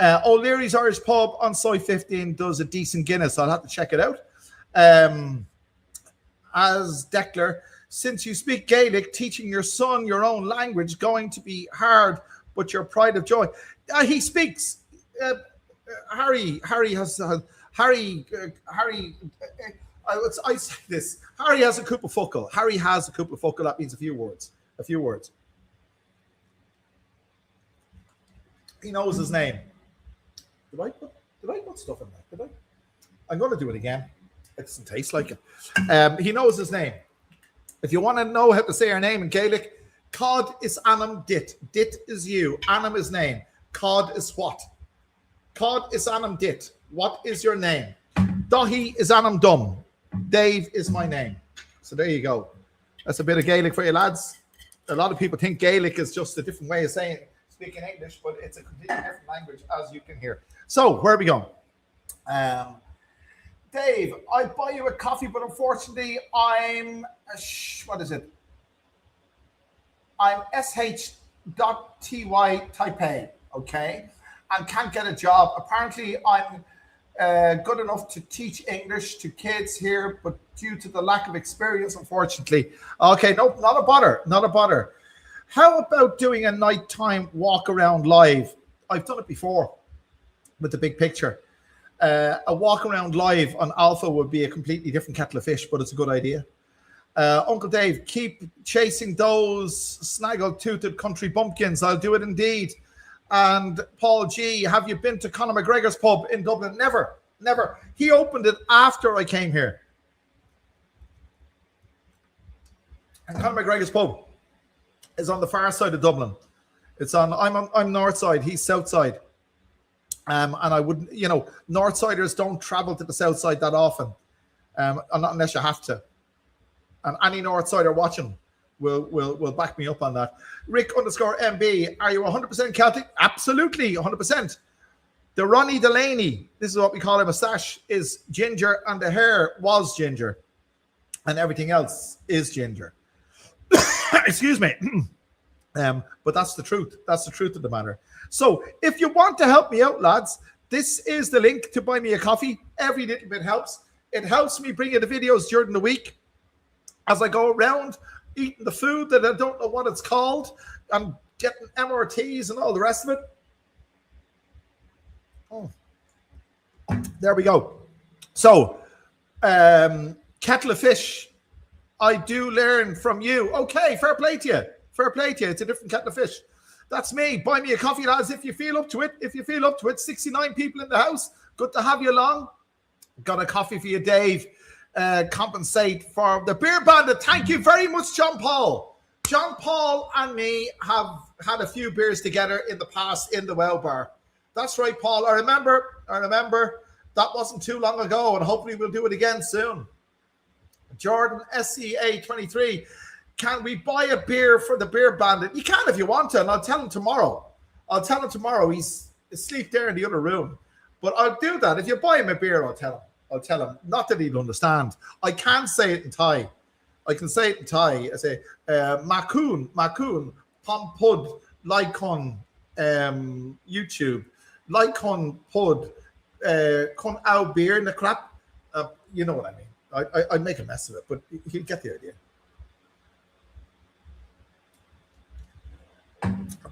O'Leary's Irish Pub on Soy 15 does a decent Guinness. I'll have to check it out. As Declan, since you speak Gaelic, teaching your son your own language going to be hard, but your pride of joy. He speaks. Harry has. Harry, I say this. Harry has a couple of focal. Harry has a couple of focal. That means a few words. A few words. He knows his name. Did I put stuff in that? Did I? I'm going to do it again. It doesn't taste like it. He knows his name. If you want to know how to say your name in Gaelic, Cod is Anam Dit. Dit is you. Anam is name. Cod is what? Cod is Anam Dit. What is your name? Dahi is Anam Dum. Dave is my name. So there you go. That's a bit of Gaelic for you lads. A lot of people think Gaelic is just a different way of speaking English, but it's a completely different language, as you can hear. So where are we going? Dave, I buy you a coffee, but unfortunately I'm I'm sh.ty Taipei, okay, and can't get a job. Apparently I'm good enough to teach English to kids here, but due to the lack of experience, unfortunately. Okay, no, not a bother. How about doing a nighttime walk around live? I've done it before with the big picture. A walk around live on Alpha would be a completely different kettle of fish, but it's a good idea. Uncle Dave, keep chasing those snaggle-tooted country bumpkins. I'll do it indeed. And Paul G, have you been to Conor McGregor's pub in Dublin? Never. He opened it after I came here. And Conor McGregor's pub is on the far side of Dublin. I'm north side, he's south side. And I wouldn't, Northsiders don't travel to the south side that often, not unless you have to. And any Northsider watching, will back me up on that. Rick _ MB, are you 100% Celtic? Absolutely, 100%. The Ronnie Delaney, this is what we call a moustache, is ginger, and the hair was ginger, and everything else is ginger. Excuse me. But that's the truth. That's the truth of the matter. So if you want to help me out, lads, this is the link to buy me a coffee. Every little bit helps. It helps me bring you the videos during the week as I go around eating the food that I don't know what it's called. I'm getting MRTs and all the rest of it. Oh, there we go. So, kettle of fish. I do learn from you. Okay, fair play to you. Fair play to you. It's a different kettle of fish. That's me. Buy me a coffee, lads, if you feel up to it. If you feel up to it. 69 people in the house. Good to have you along. Got a coffee for you, Dave. Compensate for the beer bandit. Thank you very much, John Paul. John Paul and me have had a few beers together in the past in the Well Bar. That's right, Paul. I remember. That wasn't too long ago, and hopefully we'll do it again soon. Jordan SCA 23. Can we buy a beer for the beer bandit? You can if you want to, and I'll tell him tomorrow. He's asleep there in the other room. But I'll do that. If you buy him a beer, I'll tell him. Not that he'll understand. I can say it in Thai. I say, Makun, Pompud, Lycon, YouTube, Lycon Pud, Con Au Beer in the crap. You know what I mean. I make a mess of it, but he'll get the idea.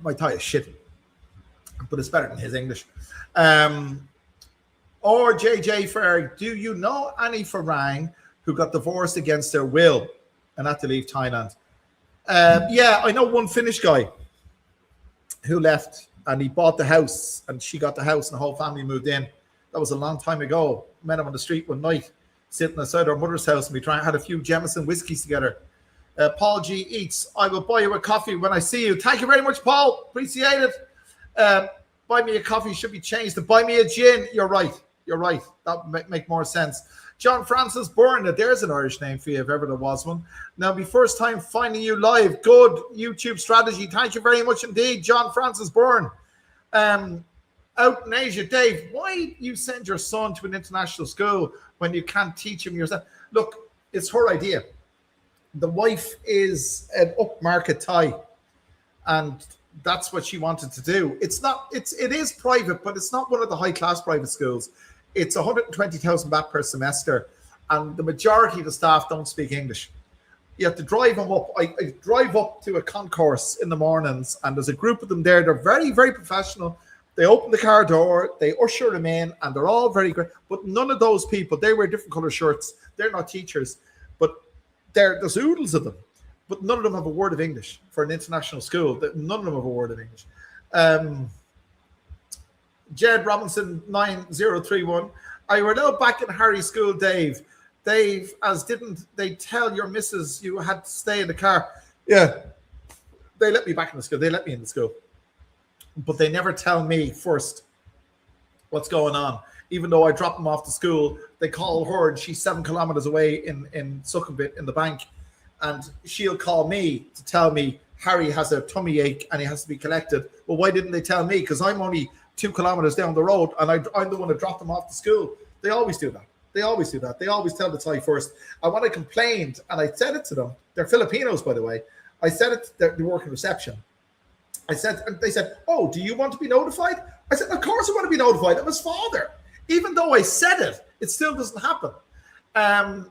My Thai is shit, but it's better than his English. Or JJ Ferg, do you know any Farang who got divorced against their will and had to leave Thailand? Yeah, I know one Finnish guy who left, and he bought the house, and she got the house, and the whole family moved in. That was a long time ago. Met him on the street one night, sitting outside our mother's house, and we had a few Jameson whiskeys together. Paul G eats. I will buy you a coffee when I see you. Thank you very much, Paul. Appreciate it. Buy me a coffee should be changed to buy me a gin. You're right. That would make more sense. John Francis Byrne. There's an Irish name for you if ever there was one. Now, my first time finding you live. Good YouTube strategy. Thank you very much indeed, John Francis Byrne. Out in Asia, Dave, why you send your son to an international school when you can't teach him yourself? Look, it's her idea. The wife is an upmarket Thai, and that's what she wanted to do. It is private, but it's not one of the high class private schools. It's 120,000 baht per semester, and the majority of the staff don't speak English. You have to drive them up. I drive up to a concourse in the mornings, and there's a group of them there. They're very, very professional. They open the car door, they usher them in, and they're all very great. But none of those people, they wear different color shirts. They're not teachers, but there's oodles of them. But none of them have a word of English for an international school. None of them have a word of English. Jed Robinson 9031. I were now back in Harry's school, Dave. Dave, as didn't they tell your missus you had to stay in the car? Yeah, they let me back in the school. They let me in the school. But they never tell me first what's going on. Even though I drop them off to school, they call her, and she's 7 kilometers away in Sukhumvit in the bank. And she'll call me to tell me Harry has a tummy ache and he has to be collected. Well, why didn't they tell me? Because I'm only 2 kilometers down the road, and I'm the one to drop them off to school. They always do that. They always tell the Thai first. And when I complained, and I said it to them, they're Filipinos, by the way. I said it to the work in reception. They said, oh, do you want to be notified? I said, of course I want to be notified. I'm his father. Even though I said it, it still doesn't happen. And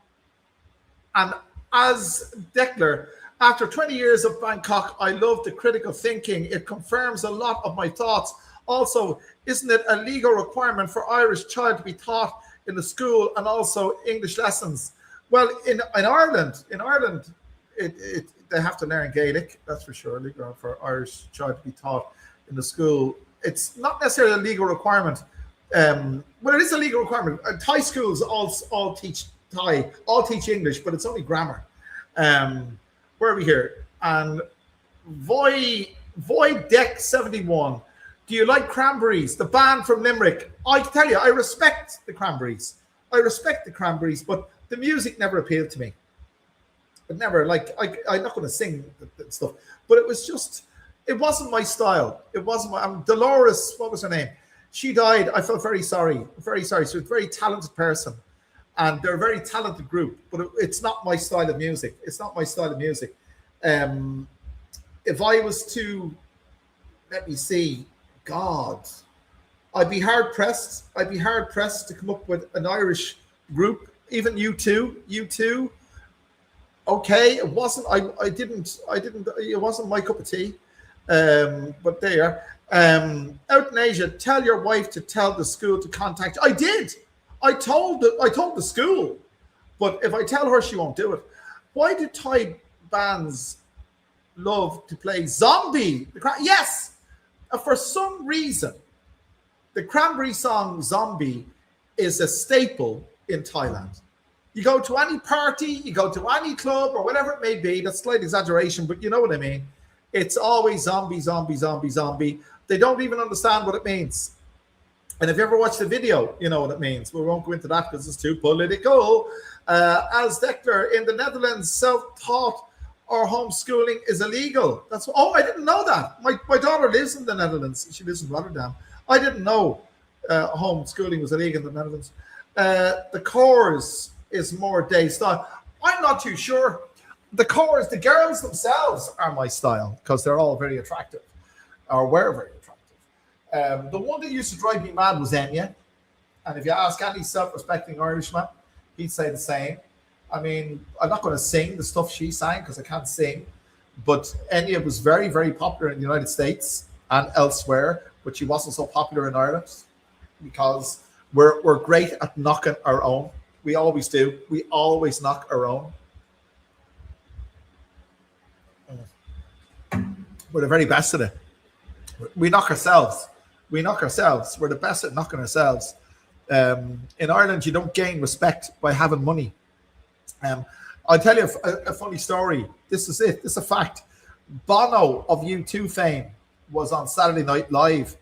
as Declan, after 20 years of Bangkok, I love the critical thinking. It confirms a lot of my thoughts. Also, isn't it a legal requirement for Irish child to be taught in the school and also English lessons? Well, in Ireland, they have to learn Gaelic, that's for sure. Legal for Irish child to be taught in the school. It's not necessarily a legal requirement. Well, it is a legal requirement. Thai schools all teach Thai, all teach English, but it's only grammar. Where are we here? And Void Deck 71. Do you like Cranberries? The band from Limerick. I can tell you, I respect the Cranberries. But the music never appealed to me. never like I'm not going to sing and stuff, but it wasn't my style. It wasn't my. Dolores, what was her name? She died. I felt very sorry, very sorry. She was a very talented person, and they're a very talented group, but it's not my style of music. It's not my style of music. If I was to, let me see, God, I'd be hard pressed. I'd be hard pressed to come up with an Irish group. Even U2. Okay, it wasn't. I didn't. It wasn't my cup of tea. But there. Out in Asia, tell your wife to tell the school to contact you. I did. I told the school, but if I tell her, she won't do it. Why do Thai bands love to play Zombie? Yes, for some reason, the Cranberry song Zombie is a staple in Thailand. You go to any party, you go to any club or whatever it may be, that's slight exaggeration, but you know what I mean. It's always zombie, zombie, zombie, zombie. They don't even understand what it means. And if you ever watch the video, you know what it means. We won't go into that because it's too political. As Declan in the Netherlands, self-taught or homeschooling is illegal. I didn't know that. My daughter lives in the Netherlands. She lives in Rotterdam. I didn't know homeschooling was illegal in the Netherlands. The chorus is more day style. I'm not too sure. The chorus, the girls themselves are my style because they're all very attractive, or were very attractive. The one that used to drive me mad was Enya. And if you ask any self-respecting Irishman, he'd say the same. I mean, I'm not going to sing the stuff she sang because I can't sing. But Enya was very, very popular in the United States and elsewhere, but she wasn't so popular in Ireland because we're great at knocking our own. We always do. We always knock our own. We're the very best at it. We knock ourselves. We're the best at knocking ourselves. In Ireland, you don't gain respect by having money. I'll tell you a funny story. This is it. This is a fact. Bono of U2 fame was on Saturday Night Live,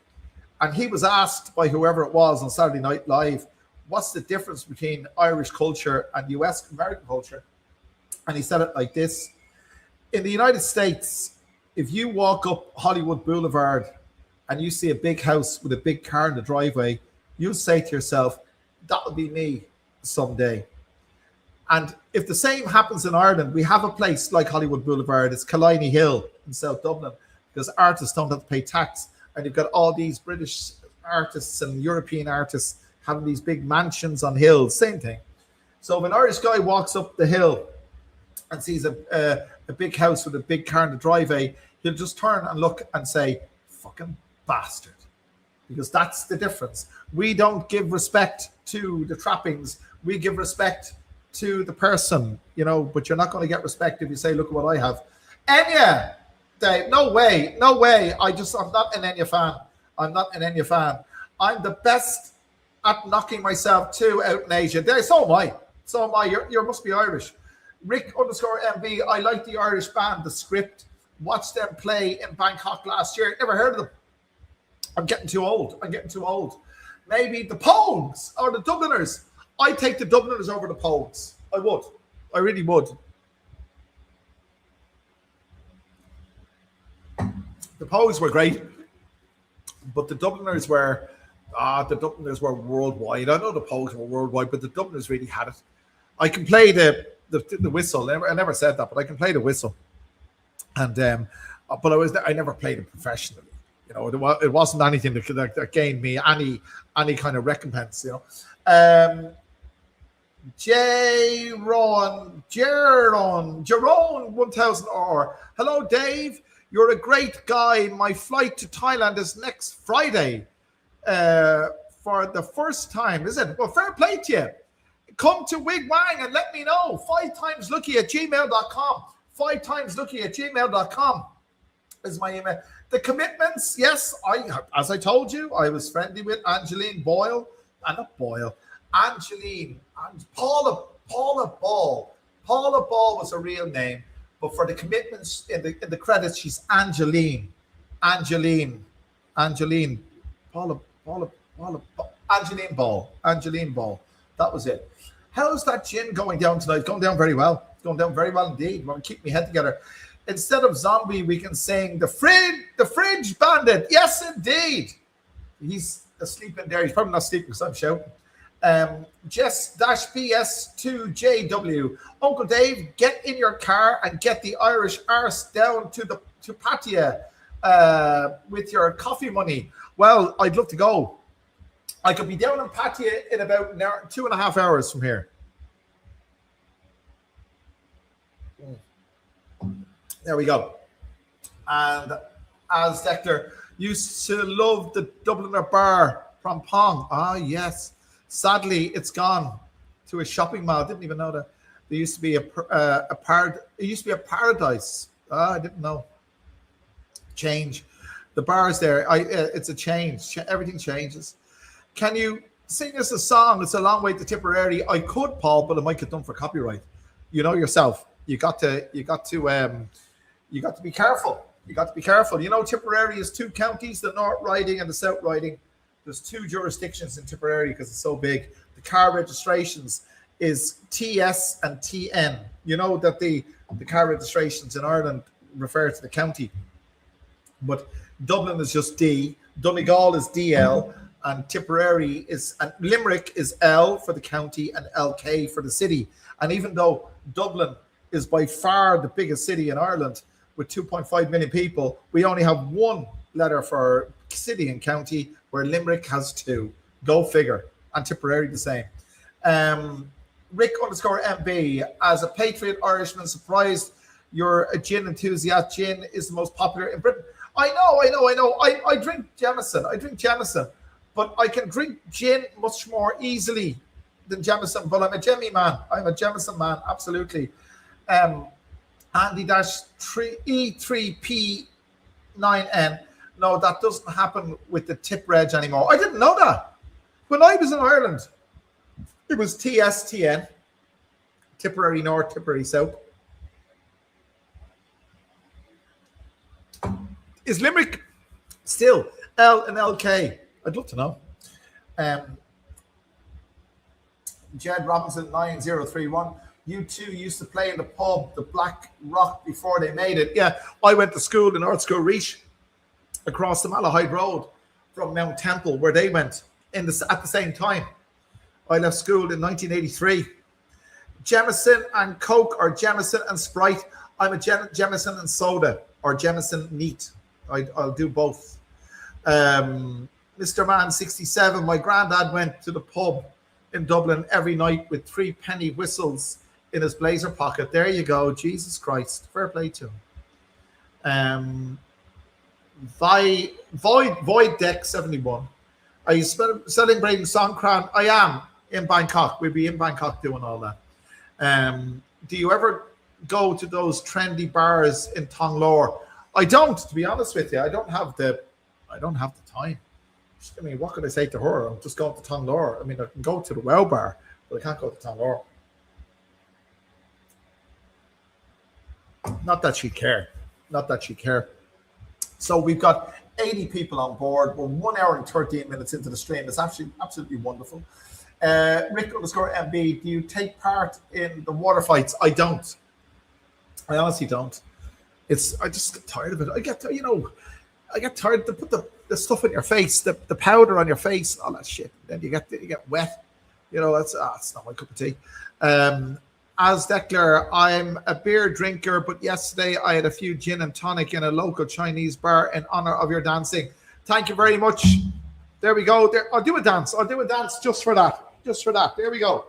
and he was asked by whoever it was on Saturday Night Live, what's the difference between Irish culture and US American culture? And he said it like this. In the United States, if you walk up Hollywood Boulevard and you see a big house with a big car in the driveway, you'll say to yourself, that'll be me someday. And if the same happens in Ireland, we have a place like Hollywood Boulevard. It's Killiney Hill in South Dublin because artists don't have to pay tax. And you've got all these British artists and European artists having these big mansions on hills. Same thing. So if an Irish guy walks up the hill and sees a big house with a big car in the driveway, he'll just turn and look and say, fucking bastard. Because that's the difference. We don't give respect to the trappings. We give respect to the person, you know, but you're not going to get respect if you say, look at what I have. Enya, Dave, no way. I'm not an Enya fan. I'm the best at knocking myself too out in Asia. So am I. You must be Irish. Rick_MB, I like the Irish band, The Script. Watched them play in Bangkok last year. Never heard of them. I'm getting too old. Maybe the Pogues or the Dubliners. I take the Dubliners over the Pogues. I would. I really would. The Pogues were great, but the Dubliners were worldwide. I know the Pogues were worldwide, but the Dubliners really had it. I can play the whistle. I never said that, but I can play the whistle. And but I never played it professionally. You know, it wasn't anything that gained me any kind of recompense. You know. Jerome 1000R. Hello, Dave. You're a great guy. My flight to Thailand is next Friday for the first time. Is it? Well, fair play to you. Come to Wig Wang and let me know. 5timeslucky@gmail.com. 5timeslucky@gmail.com is my email. The commitments, yes. As I told you, I was friendly with Angeline Boyle. Not Boyle. Angeline and Paula Ball. Paula Ball was her real name, but for the commitments in the credits, she's Angeline. Angeline Ball. That was it. How's that gin going down tonight? Going down very well. It's going down very well indeed. Want to keep my head together. Instead of zombie, we can sing the fridge bandit. Yes, indeed. He's asleep in there. He's probably not sleeping because I'm shouting. Jess-PS2JW. Uncle Dave, get in your car and get the Irish arse down to Pattaya with your coffee money. Well, I'd love to go. I could be down in Pattaya in about 2.5 hours from here. There we go. And as Declan used to love the Dubliner bar from Pong. Ah, yes. Sadly, it's gone to a shopping mall. I didn't even know that. There used to be it used to be a paradise. Ah, I didn't know. Change. The bar is there. It's a change. Everything changes. Can you sing us a song? It's a long way to Tipperary. I could, Paul, but it might get done for copyright. You know yourself. You got to be careful. You got to be careful. You know, Tipperary is 2 counties, the North Riding and the South Riding. There's 2 jurisdictions in Tipperary because it's so big. The car registrations is TS and TN. You know that the car registrations in Ireland refer to the county. But Dublin is just D. Donegal is DL. And Tipperary and Limerick is L for the county and LK for the city. And even though Dublin is by far the biggest city in Ireland with 2.5 million people, we only have 1 letter for city and county, where Limerick has 2. Go figure. And Tipperary the same. Rick_MB, as a patriot Irishman, surprised you're a gin enthusiast. Gin is the most popular in Britain. I know. I drink Jameson. But I can drink gin much more easily than Jameson. But I'm a Jemmy man. I'm a Jameson man, absolutely. Andy-E3P9N. No, that doesn't happen with the tip reg anymore. I didn't know that. When I was in Ireland, it was TSTN. Tipperary North, Tipperary South. Is Limerick still L and LK? I'd love to know. Jed Robinson 9031. You 2 used to play in the pub, the Black Rock, before they made it. Yeah, I went to school in Art School Reach across the Malahide Road from Mount Temple, where they went at the same time. I left school in 1983. Jameson and Coke or Jameson and Sprite. I'm a Jameson and soda or Jameson neat. I'll do both. Mr. Man 67, my granddad went to the pub in Dublin every night with 3 penny whistles in his blazer pocket. There you go. Jesus Christ. Fair play to him. Void Deck 71. Are you celebrating Songkran? I am in Bangkok. We'll be in Bangkok doing all that. Do you ever go to those trendy bars in Tonglore? I don't, to be honest with you. I don't have the time. I mean, what could I say to her? I'm just going to Tonglore. I mean, I can go to the Wow Bar, but I can't go to Tonglore. Not that she'd care. So we've got 80 people on board. We're 1 hour and 13 minutes into the stream. It's absolutely wonderful. Rick_MB, do you take part in the water fights? I don't. I honestly don't. I just get tired of it. I get tired to put the stuff in your face, the powder on your face, all that shit. Then you get wet. You know, it's not my cup of tea. As Declan, I'm a beer drinker, but yesterday I had a few gin and tonic in a local Chinese bar in honor of your dancing. Thank you very much. There we go. I'll do a dance just for that. There we go.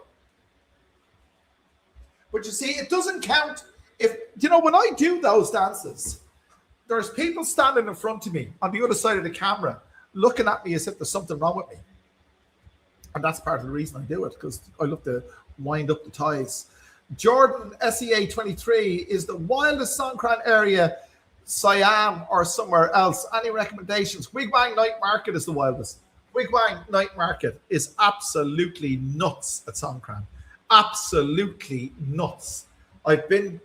But you see, it doesn't count if, when I do those dances, there's people standing in front of me on the other side of the camera looking at me as if there's something wrong with me. And that's part of the reason I do it, because I love to wind up the ties. Jordan SEA 23, is the wildest Songkran area Siam or somewhere else? Any recommendations? Wigwang Night Market is the wildest. Wigwang Night Market is absolutely nuts at Songkran. Absolutely nuts. I've been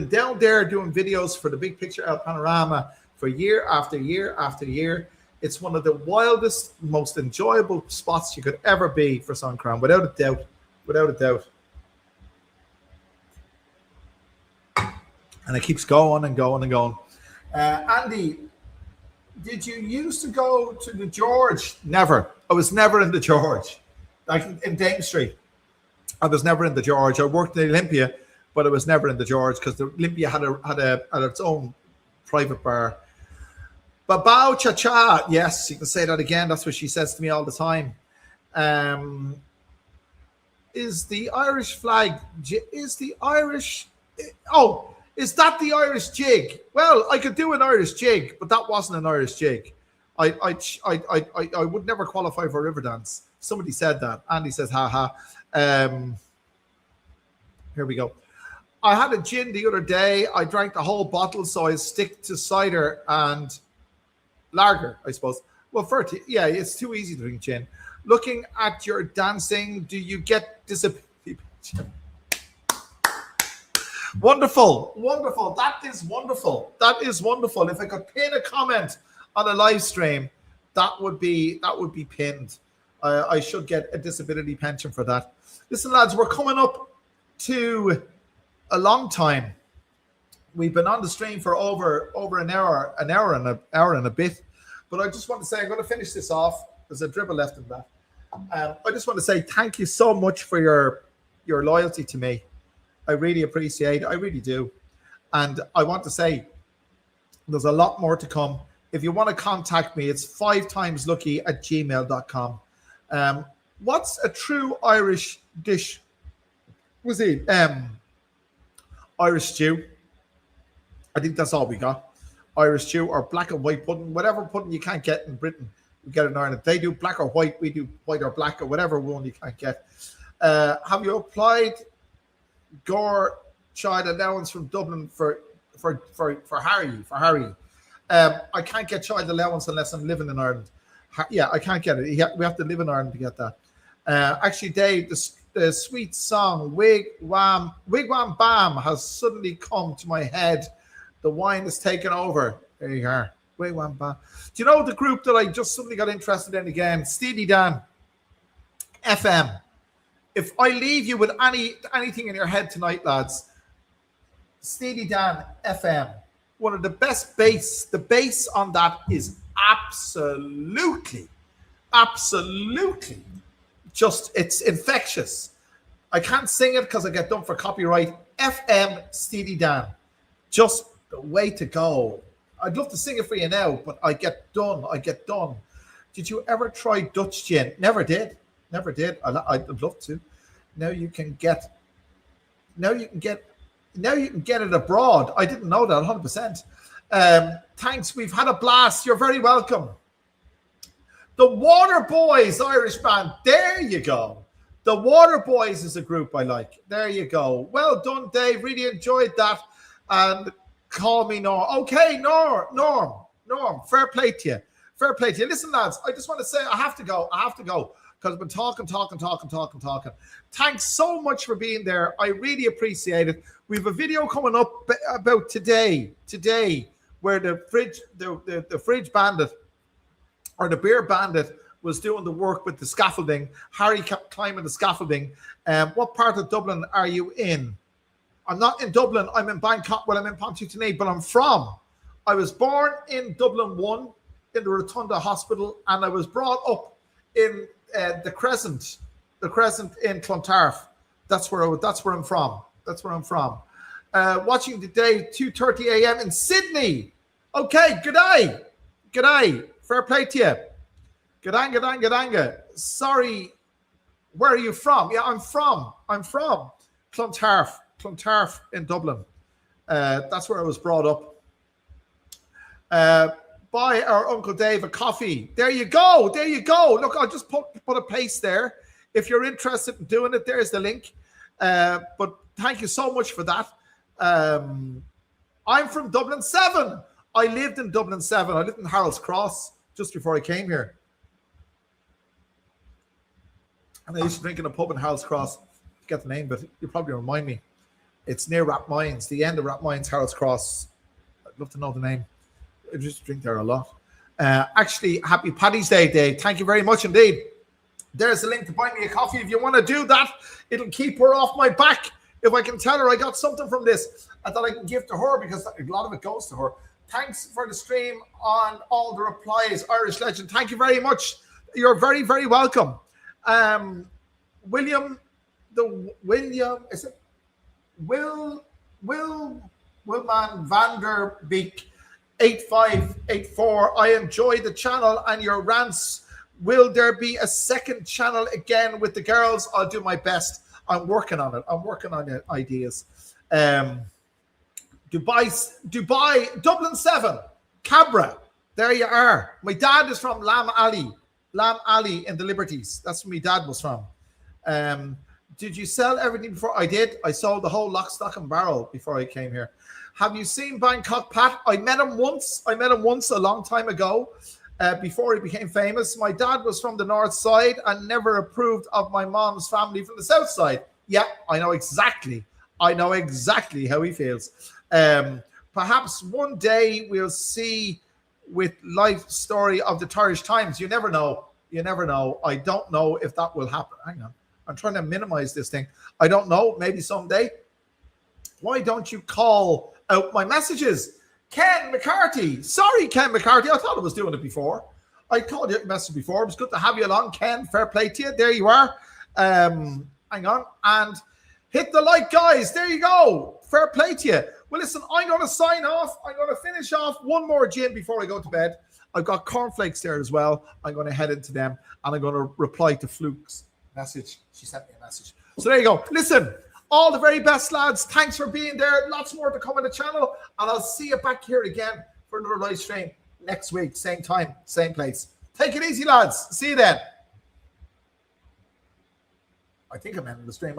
down there doing videos for the Big Picture El Panorama for year after year after year. It's one of the wildest, most enjoyable spots you could ever be for Songkran, without a doubt. Without a doubt. And it keeps going and going and going. Andy, did you used to go to the George? Never. I was never in the George. Like in Dame Street. I was never in the George. I worked in the Olympia, but I was never in the George because the Olympia had its own private bar. Babao cha cha. Yes, you can say that again. That's what she says to me all the time. Is the Irish flag? Is the Irish? Oh, is that the Irish jig? Well, I could do an Irish jig, but that wasn't an Irish jig. I would never qualify for Riverdance. Somebody said that. Andy says, ha ha. Here we go. I had a gin the other day. I drank the whole bottle, so I stick to cider and lager, I suppose. Well, yeah, it's too easy to drink gin. Looking at your dancing, do you get disability? Wonderful, wonderful. That is wonderful. That is wonderful. If I could pin a comment on a live stream, that would be pinned. I should get a disability pension for that. Listen, lads, we're coming up to a long time. We've been on the stream for over an hour and a bit. But I just want to say, I'm going to finish this off. There's a dribble left in that. I just want to say thank you so much for your loyalty to me. I really appreciate it. I really do. And I want to say there's a lot more to come. If you want to contact me, it's 5timeslucky@gmail.com. What's a true Irish dish? Was it Irish stew? I think that's all we got. Irish stew or black and white pudding, whatever pudding you can't get in Britain, we get in Ireland. They do black or white, we do white or black or whatever one you can't get. Have you applied Gore child allowance from Dublin for Harry? I can't get child allowance unless I'm living in Ireland. Yeah, I can't get it. We have to live in Ireland to get that. Actually, Dave, the sweet song Wigwam Bam has suddenly come to my head. The wine is taken over. There you are. Wigwam Bam. Do you know the group that I just suddenly got interested in again? Steely Dan. FM. If I leave you with anything in your head tonight, lads, Steely Dan FM. One of the best bass. The bass on that is absolutely just, it's infectious. I can't sing it because I get done for copyright. FM Steely Dan, just the way to go. I'd love to sing it for you now, but I get done. Did you ever try Dutch gin? Never did. I'd love to. Now you can get it abroad. I didn't know that 100%. Thanks. We've had a blast. You're very welcome. The Water Boys Irish band. There you go. The Water Boys is a group I like. There you go. Well done, Dave. Really enjoyed that. And call me Norm. Okay, Norm. Fair play to you. Listen, lads, I just want to say I have to go because I've been talking. Thanks so much for being there. I really appreciate it. We have a video coming up about today, where the fridge bandit or the beer bandit was doing the work with the scaffolding. Harry kept climbing the scaffolding. What part of Dublin are you in? I'm not in Dublin. I'm in Bangkok. Well, I'm in Pontyclun, but I was born in Dublin 1 in the Rotunda Hospital, and I was brought up in the Crescent in Clontarf. That's where I'm from. Watching today, 2:30 a.m. in Sydney. Okay, good day. Fair play to you. Gadanga. Sorry, where are you from? Yeah, I'm from Clontarf in Dublin. That's where I was brought up. Buy our Uncle Dave a coffee. There you go. Look, I'll just put a paste there. If you're interested in doing it, there's the link. But thank you so much for that. I'm from Dublin 7. I lived in Dublin 7. I lived in Harold's Cross just before I came here. And I used to drink in a pub in Harold's Cross. Get the name, but you probably remind me. It's near Rathmines, the end of Rathmines, Harold's Cross. I'd love to know the name. I just drink there a lot. Actually, happy Paddy's Day, Dave. Thank you very much indeed. There's a link to buy me a coffee. If you want to do that, it'll keep her off my back. If I can tell her I got something from this. and that I can give to her because a lot of it goes to her. Thanks for the stream on all the replies, Irish legend. Thank you very much. You're very, very welcome. William, is it Willman Vander Beek 8584. I enjoy the channel and your rants. Will there be a second channel again with the girls? I'll do my best. I'm working on it. I'm working on the ideas. Dubai, Dublin 7, Cabra. There you are. My dad is from Lam Alley in the Liberties. That's where my dad was from. Did you sell everything before? I did. I sold the whole lock, stock, and barrel before I came here. Have you seen Bangkok Pat? I met him once a long time ago, before he became famous. My dad was from the north side and never approved of my mom's family from the south side. Yeah, I know exactly how he feels. Perhaps one day we'll see with life story of the Irish Times. You never know. I don't know if that will happen. Hang on. I'm trying to minimize this thing. I don't know. Maybe someday. Why don't you call out my messages? Ken McCarthy. Sorry, Ken McCarthy. I thought I was doing it before. I called you a message before. It was good to have you along, Ken. Fair play to you. There you are. Hang on. And hit the like, guys. There you go. Fair play to you. Well, listen, I'm going to sign off. I'm going to finish off one more gin before I go to bed. I've got cornflakes there as well. I'm going to head into them, and I'm going to reply to Fluke's message. She sent me a message. So there you go. Listen, all the very best, lads. Thanks for being there. Lots more to come on the channel, and I'll see you back here again for another live stream next week. Same time, same place. Take it easy, lads. See you then. I think I'm ending the stream.